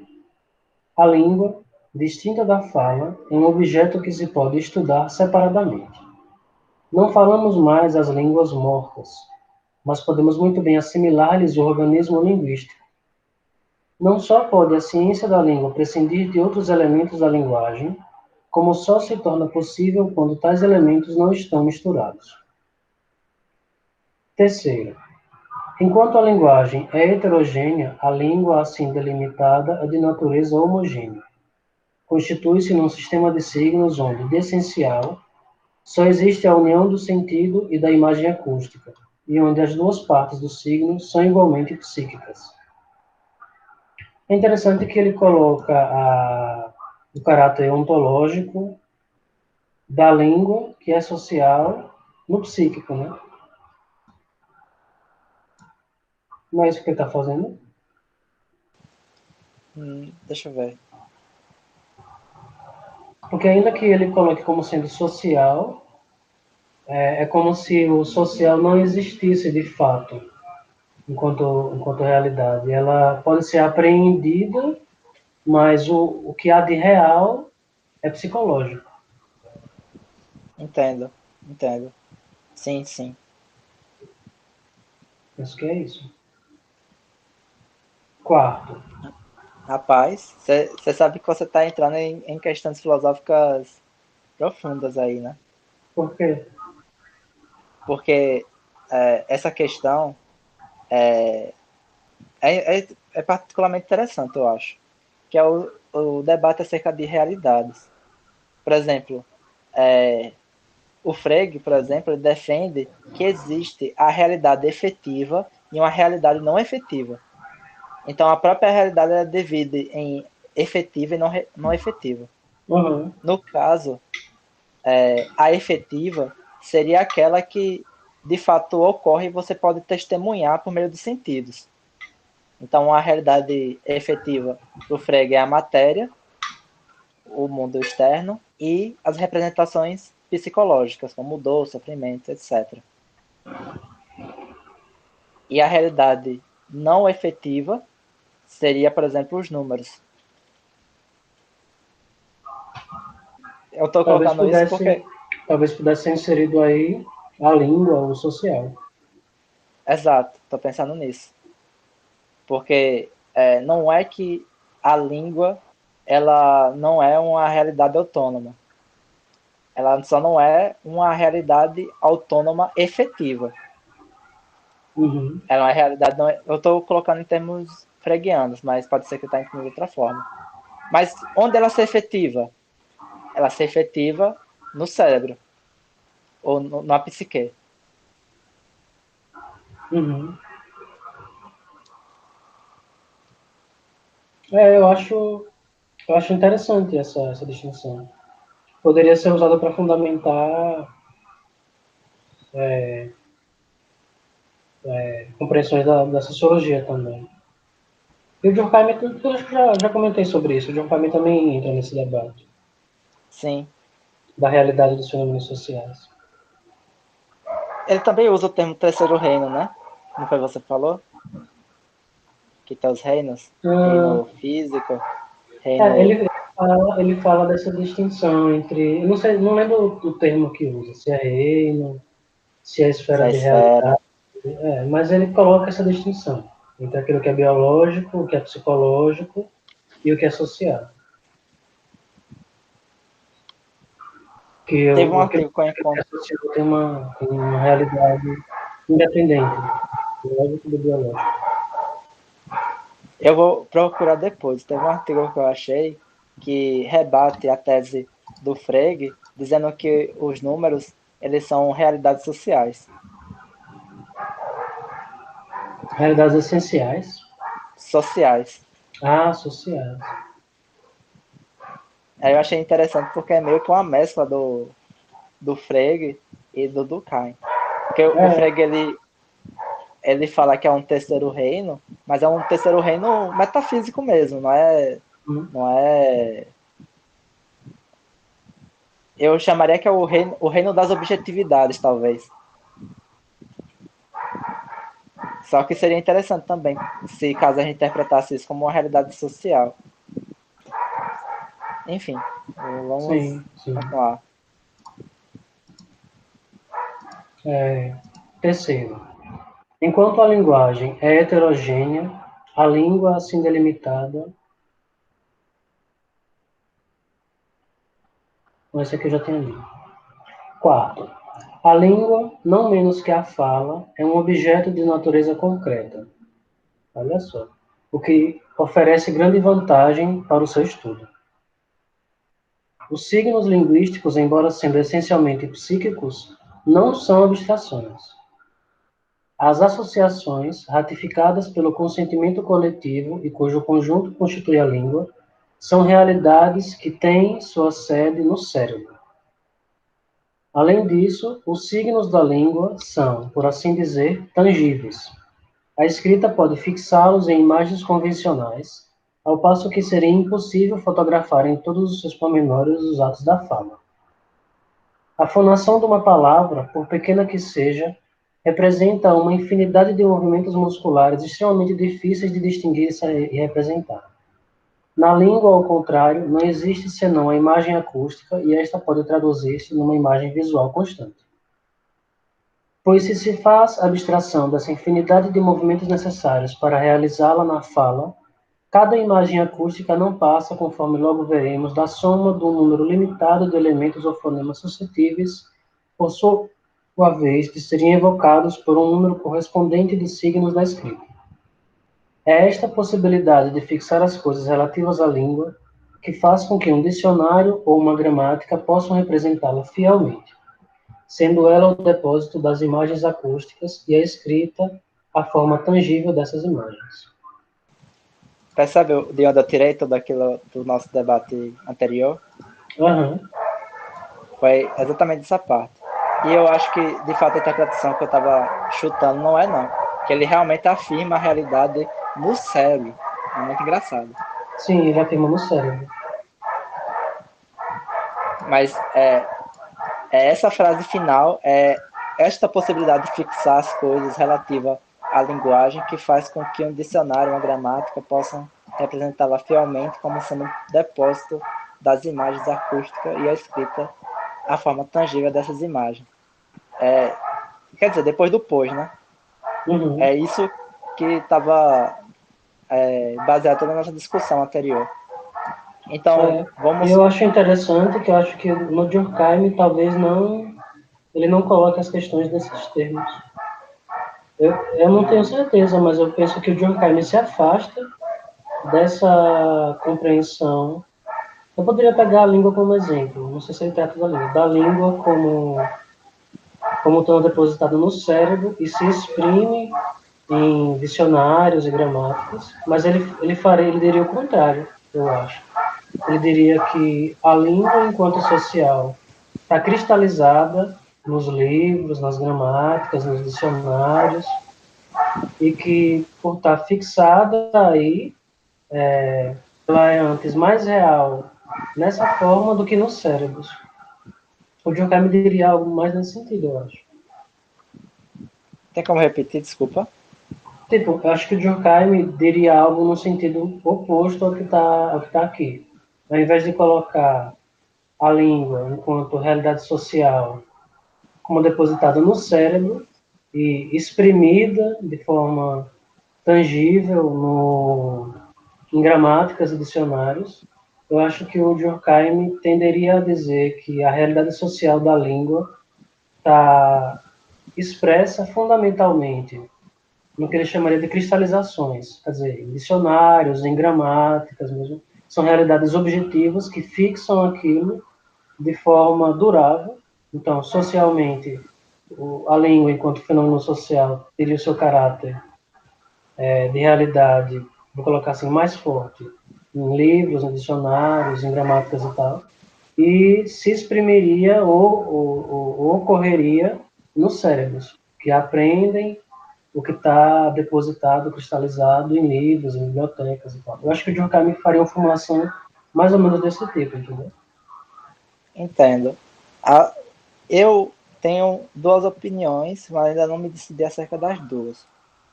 a língua, distinta da fala, é um objeto que se pode estudar separadamente. Não falamos mais as línguas mortas, mas podemos muito bem assimilar-lhes o organismo linguístico. Não só pode a ciência da língua prescindir de outros elementos da linguagem, como só se torna possível quando tais elementos não estão misturados. Terceiro, enquanto a linguagem é heterogênea, a língua assim delimitada é de natureza homogênea. Constitui-se num sistema de signos onde, de essencial, só existe a união do sentido e da imagem acústica, e onde as duas partes do signo são igualmente psíquicas. É interessante que ele coloca o caráter ontológico da língua, que é social, no psíquico, né? Não é isso que ele está fazendo? Deixa eu ver. Porque ainda que ele coloque como sendo social, é como se o social não existisse de fato, enquanto realidade. Ela pode ser apreendida, mas o que há de real é psicológico. Entendo, entendo. Sim, sim. Penso que é isso. Quarto, Rapaz, você sabe que você está entrando em questões filosóficas profundas aí, né? por quê? Porque essa questão é particularmente interessante, eu acho, que é o debate acerca de realidades. Por exemplo, o Frege, por exemplo, ele defende que existe a realidade efetiva e uma realidade não efetiva. Então, a própria realidade é dividida em efetiva e não efetiva. Uhum. No caso, a efetiva seria aquela que de fato ocorre e você pode testemunhar por meio dos sentidos. Então, a realidade efetiva do Frege é a matéria, o mundo externo e as representações psicológicas, como dor, sofrimento, etc. E a realidade não efetiva seria, por exemplo, os números. Eu estou Talvez colocando isso pudesse, porque, talvez pudesse ser inserido aí a língua ou o social. exato, estou pensando nisso. Porque não é que a língua ela não é uma realidade autônoma. Ela só não é uma realidade autônoma efetiva. Uhum. Ela é uma realidade, não é, eu estou colocando em termos freguianos, mas pode ser que está entendendo de outra forma. Mas onde ela se efetiva? Ela se efetiva no cérebro, ou na psique. Uhum. Eu acho interessante essa distinção. Poderia ser usada para fundamentar compreensões da sociologia também. E o Durkheim, eu acho que já comentei sobre isso. O Durkheim também entra nesse debate Sim. da realidade dos fenômenos sociais. Ele também usa o termo terceiro reino, né? Não foi você que falou? Que tem os reinos? Ah, Reino físico, é, reino ele fala dessa distinção entre. Eu não sei, não lembro do termo que usa, se é reino, se é esfera da de esfera. realidade. Mas ele coloca essa distinção entre aquilo que é biológico, o que é psicológico e o que é social. Que Teve um aquilo artigo que eu que é encontro. social tem uma realidade independente, biológico do biológico. Eu vou procurar depois. Teve um artigo que eu achei que rebate a tese do Frege, dizendo que os números eles são realidades sociais. Realidades essenciais. Sociais. Ah, sociais. Aí eu achei interessante porque é meio que uma mescla do Frege e do Durkheim. Porque o É, Frege ele fala que é um terceiro reino, mas é um terceiro reino metafísico mesmo, não é. Eu chamaria que é o reino das objetividades, talvez. Só que seria interessante também, se caso a gente interpretasse isso como uma realidade social. Enfim, vamos sim, sim. continuar. Terceiro, enquanto a linguagem é heterogênea, a língua assim delimitada. Esse aqui eu já tenho lido. Quarto, a língua, não menos que a fala, é um objeto de natureza concreta. Olha só. O que oferece grande vantagem para o seu estudo. Os signos linguísticos, embora sendo essencialmente psíquicos, não são abstrações. As associações, ratificadas pelo consentimento coletivo e cujo conjunto constitui a língua, são realidades que têm sua sede no cérebro. Além disso, os signos da língua são, por assim dizer, tangíveis. A escrita pode fixá-los em imagens convencionais, ao passo que seria impossível fotografar em todos os seus pormenores os atos da fala. A fonação de uma palavra, por pequena que seja, representa uma infinidade de movimentos musculares extremamente difíceis de distinguir e representar. Na língua, ao contrário, não existe senão a imagem acústica e esta pode traduzir-se numa imagem visual constante. Pois se se faz abstração dessa infinidade de movimentos necessários para realizá-la na fala, cada imagem acústica não passa, conforme logo veremos, da soma de um número limitado de elementos ou fonemas suscetíveis, por sua vez, de serem evocados por um número correspondente de signos da escrita. É esta possibilidade de fixar as coisas relativas à língua que faz com que um dicionário ou uma gramática possam representá-la fielmente, sendo ela o depósito das imagens acústicas e a escrita a forma tangível dessas imagens. Percebe de onde eu tirei tudo aquilo do nosso debate anterior? Aham, Foi exatamente essa parte. E eu acho que, de fato, a interpretação que eu estava chutando não é não. Que ele realmente afirma a realidade no cérebro. É muito engraçado. sim, ele afirma no cérebro. Mas essa frase final, esta possibilidade de fixar as coisas relativa à linguagem que faz com que um dicionário, uma gramática possam representá-la fielmente como sendo um depósito das imagens acústicas e a escrita, a forma tangível dessas imagens. Quer dizer, depois do pós, né? Uhum, É isso que estava basear toda a nossa discussão anterior. Então, E eu acho interessante que eu acho que no Durkheim talvez ele não coloque as questões nesses termos. Eu não tenho certeza, mas eu penso que o Durkheim se afasta dessa compreensão. Eu poderia pegar a língua como exemplo, não sei se ele trata da língua como tão depositada no cérebro e se exprime em dicionários e gramáticas, mas ele diria o contrário, eu acho. Ele diria que a língua, enquanto social, está cristalizada nos livros, nas gramáticas, nos dicionários, e que, por estar fixada aí, ela é antes mais real nessa forma do que nos cérebros. O Durkheim diria algo mais nesse sentido, eu acho. Tem como repetir, desculpa? Tipo, eu acho que o Durkheim diria algo no sentido oposto ao que tá aqui. Ao invés de colocar a língua enquanto realidade social como depositada no cérebro e exprimida de forma tangível em gramáticas e dicionários, eu acho que o Durkheim tenderia a dizer que a realidade social da língua está expressa fundamentalmente no que ele chamaria de cristalizações, quer dizer, em dicionários, em gramáticas mesmo, são realidades objetivas que fixam aquilo de forma durável. Então, socialmente, a língua, enquanto fenômeno social, teria o seu caráter de realidade, vou colocar assim, mais forte, em livros, em dicionários, em gramáticas e tal, e se exprimiria ou ocorreria nos cérebros, que aprendem o que está depositado, cristalizado em livros, em bibliotecas e tal. Eu acho que o Durkheim faria uma formulação mais ou menos desse tipo, entendeu? Entendo. Eu tenho duas opiniões, mas ainda não me decidi acerca das duas.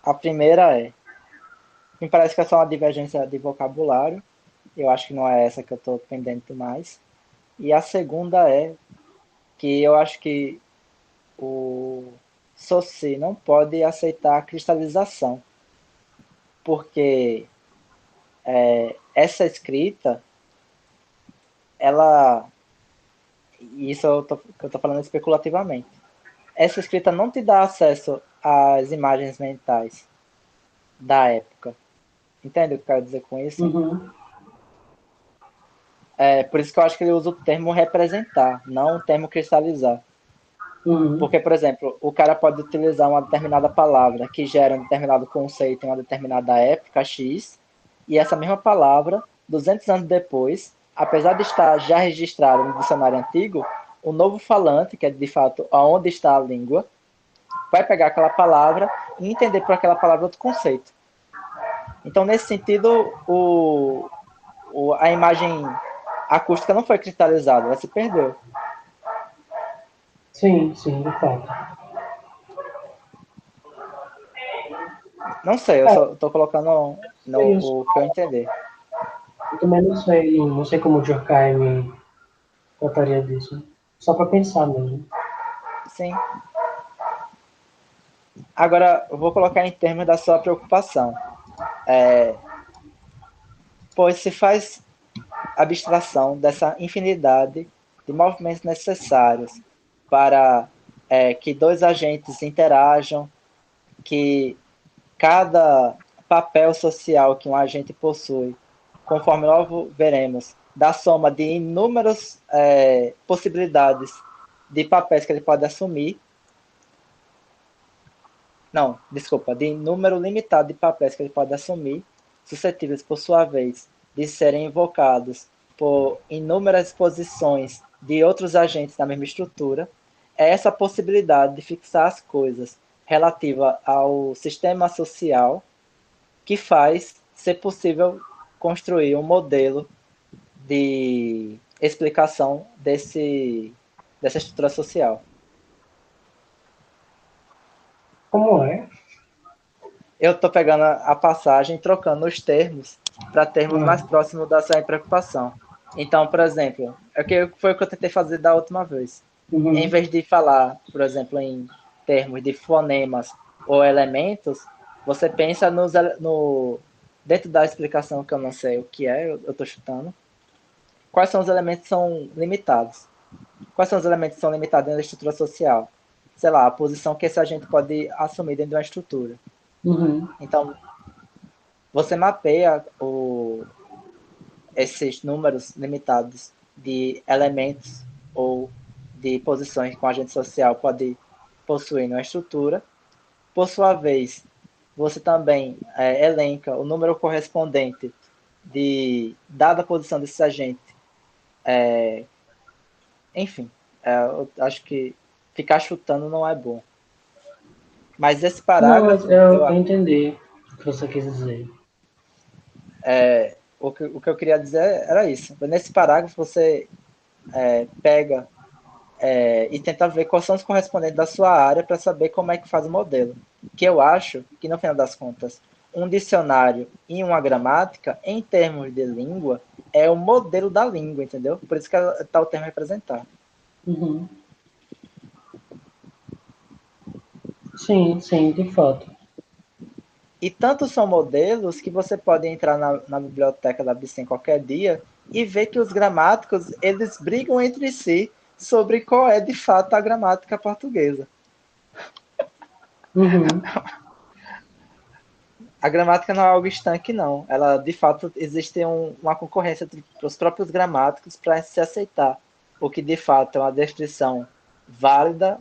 A primeira me parece que é só uma divergência de vocabulário. Eu acho que não é essa que eu estou pendente mais. E a segunda que eu acho que o Saussure não pode aceitar a cristalização, porque essa escrita, ela, e isso eu tô falando especulativamente, essa escrita não te dá acesso às imagens mentais da época. Entende o que eu quero dizer com isso? Uhum. É por isso que eu acho que ele usa o termo representar, não o termo cristalizar. Uhum. Porque, por exemplo, o cara pode utilizar uma determinada palavra que gera um determinado conceito em uma determinada época X, e essa mesma palavra, 200 anos depois, apesar de estar já registrada no dicionário antigo, o novo falante, que é de fato aonde está a língua, vai pegar aquela palavra e entender por aquela palavra outro conceito. Então, nesse sentido, a imagem acústica não foi cristalizada, ela se perdeu. Sim, sim, de fato. Não sei, eu É, só estou colocando no, isso. o que eu entender. Eu também não sei como o Durkheim trataria disso. Só para pensar mesmo. Sim. Agora, eu vou colocar em termos da sua preocupação. Pois se faz abstração dessa infinidade de movimentos necessários para que dois agentes interajam, que cada papel social que um agente possui, conforme logo veremos, da soma de inúmeras possibilidades de papéis que ele pode assumir. Não, desculpa, de número limitado de papéis que ele pode assumir, suscetíveis, por sua vez, de serem invocados por inúmeras posições de outros agentes da mesma estrutura, é essa possibilidade de fixar as coisas relativa ao sistema social que faz ser possível construir um modelo de explicação dessa estrutura social. Como é? Eu estou pegando a passagem, trocando os termos para termos mais Ah, próximos da sua preocupação. Então, por exemplo, foi o que eu tentei fazer da última vez. Em uhum. vez de falar, por exemplo, em termos de fonemas ou elementos, você pensa dentro da explicação que eu não sei o que é, eu estou chutando, quais são os elementos que são limitados? Quais são os elementos que são limitados dentro da estrutura social? Sei lá, a posição que esse agente pode assumir dentro de uma estrutura. Uhum. Então, você mapeia esses números limitados de elementos ou de posições que um agente social pode possuir numa estrutura. Por sua vez, você também elenca o número correspondente de dada a posição desse agente. Enfim, eu acho que ficar chutando não é bom. Mas esse Não, parágrafo, eu entendi o que você quis dizer. o que eu queria dizer era isso. Nesse parágrafo você pega e tenta ver quais são os correspondentes da sua área para saber como é que faz o modelo. Que eu acho que, no final das contas, um dicionário e uma gramática, em termos de língua, é o modelo da língua, entendeu? Por isso que está o termo representar. Uhum. Sim, sim, de fato. E tanto são modelos que você pode entrar na biblioteca da Bicem qualquer dia e ver que os gramáticos, eles brigam entre si sobre qual é de fato a gramática portuguesa. Uhum. A gramática não é algo estanque, não. Ela, de fato, existe uma concorrência entre os próprios gramáticos para se aceitar o que, de fato, é uma descrição válida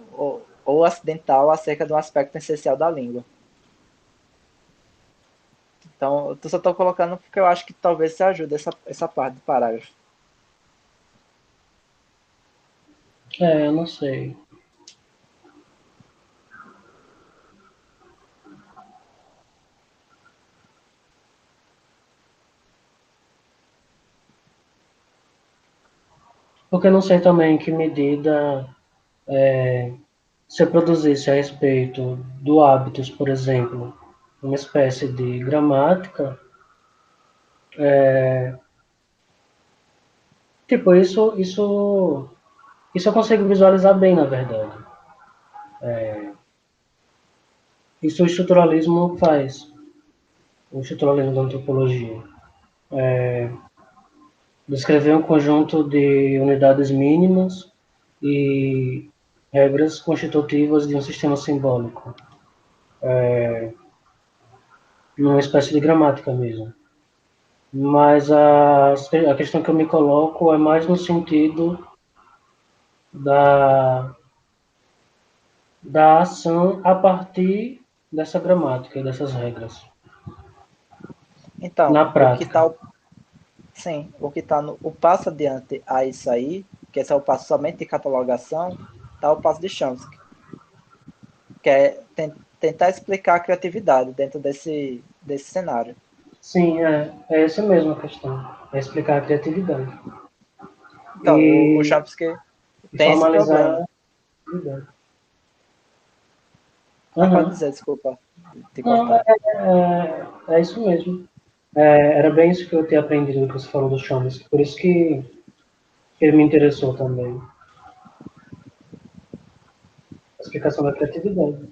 ou acidental acerca de um aspecto essencial da língua. Então, eu só estou colocando porque eu acho que talvez se ajude essa parte do parágrafo. Eu não sei. Porque eu não sei também em que medida, se eu produzisse a respeito do hábitos, por exemplo, uma espécie de gramática, tipo, isso eu consigo visualizar bem, na verdade. Isso o estruturalismo faz, o estruturalismo da antropologia. Descrever um conjunto de unidades mínimas e regras constitutivas de um sistema simbólico, numa espécie de gramática mesmo. Mas a questão que eu me coloco é mais no sentido da, da ação a partir dessa gramática e dessas regras, Então, na prática. sim, o que está no o passo adiante a isso aí, que esse é o passo somente de catalogação, está o passo de Chomsky, que é tentar explicar a criatividade dentro desse cenário. Sim, é essa mesmo a questão. É explicar a criatividade. Então, o E, Chomsky e tem esse formalizar a problema. criatividade. Ah, pode Uhum. dizer, desculpa te Não, cortar. é isso mesmo. Era bem isso que eu tinha aprendido que você falou do Chomsky, por isso que ele me interessou também. A explicação da criatividade.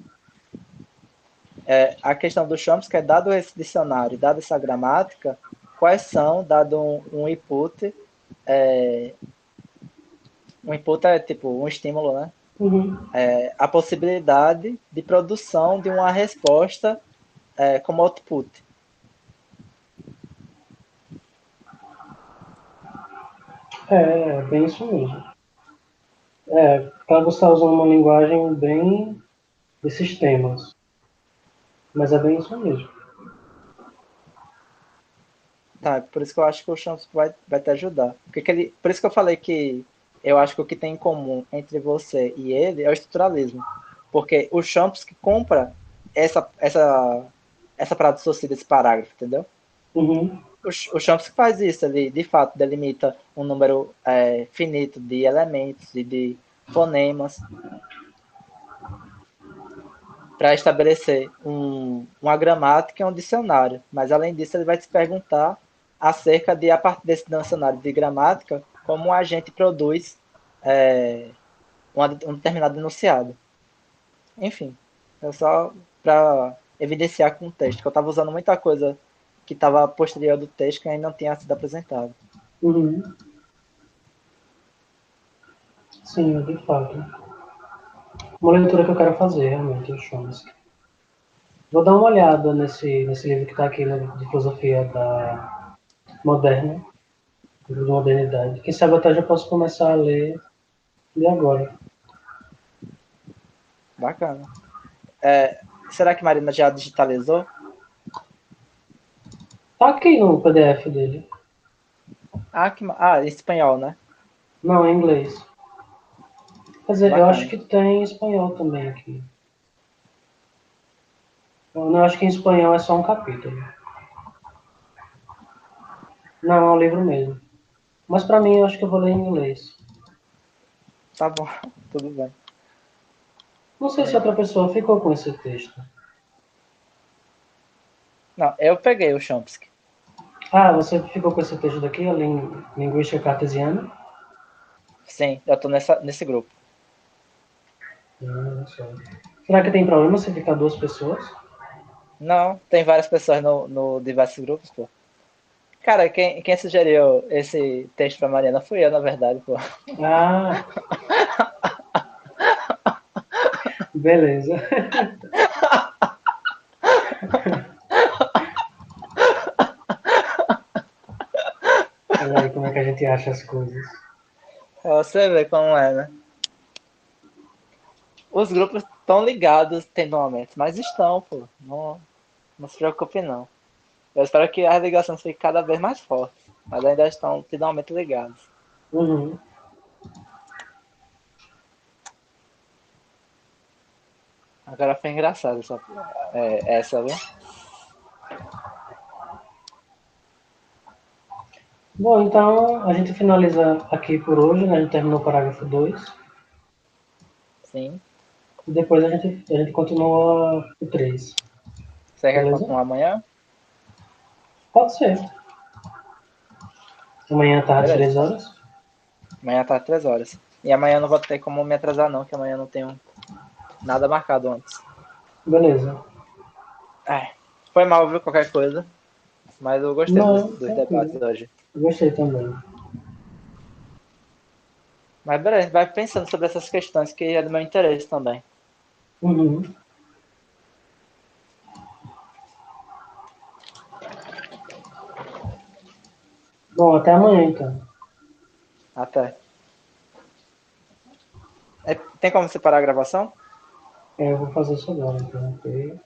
A questão do Chomsky é, dado esse dicionário, dado essa gramática, quais são, dado um input é tipo um estímulo, né? Uhum. A possibilidade de produção de uma resposta como output. É bem isso mesmo. Claro, você está usando uma linguagem bem de sistemas, mas é bem isso mesmo. Tá, por isso que eu acho que o Chomsky vai te ajudar. Por isso que eu falei que eu acho que o que tem em comum entre você e ele é o estruturalismo. Porque o Chomsky compra essa parada associada desse parágrafo, entendeu? Uhum. O Chomsky faz isso, ele de fato delimita um número finito de elementos e de fonemas para estabelecer uma gramática e um dicionário. Mas, além disso, ele vai se perguntar acerca de, a partir desse dicionário de gramática, como a gente produz um determinado enunciado. Enfim, é só para evidenciar contexto, que eu estava usando muita coisa que estava posterior do texto que ainda não tinha sido apresentado. Uhum. Sim, de fato. Uma leitura que eu quero fazer, realmente, o Chomsky. Vou dar uma olhada nesse livro que está aqui, né, de filosofia da moderna, livro de modernidade. Quem sabe até já posso começar a ler de agora. Bacana. Será que Marina já digitalizou? Tá aqui no PDF dele. Em espanhol, né? Não, em inglês. Quer dizer, eu acho Bacana. que tem em espanhol também aqui. Eu não acho que em espanhol é só um capítulo. Não, é um livro mesmo. Mas para mim, eu acho que eu vou ler em inglês. Tá bom, tudo bem. Não sei se outra pessoa ficou com esse texto. Não, eu peguei o Chomsky. Ah, você ficou com esse texto daqui, a linguística cartesiana? Sim, eu tô nesse grupo. Não sei. Será que tem problema se ficar duas pessoas? Não, tem várias pessoas no diversos grupos, pô. Cara, quem sugeriu esse texto pra Mariana fui eu, na verdade, pô. Ah, beleza. Olha aí como é que a gente acha as coisas. Você vê como é, né? Os grupos estão ligados tendo momentos, mas estão, pô. Não se preocupe, não. Eu espero que as ligações fiquem cada vez mais fortes, mas ainda estão finalmente ligados. Uhum. Agora foi engraçado essa, viu? Bom, então a gente finaliza aqui por hoje, né? A gente terminou o parágrafo 2. Sim. E depois a gente continua o 3. Você quer Beleza? continuar amanhã? Pode ser. Amanhã à tarde, Beleza, 3 então. horas. Amanhã tá às 3 horas. E amanhã eu não vou ter como me atrasar, não, que amanhã eu não tenho nada marcado antes. Beleza. É, foi mal, viu? Qualquer coisa. Mas eu gostei Não, dos debates tranquilo. hoje. Gostei também. Mas beleza, vai pensando sobre essas questões que é do meu interesse também. Uhum. Bom, até amanhã então. Até. Tem como separar a gravação? Eu vou fazer isso agora, então. Ok.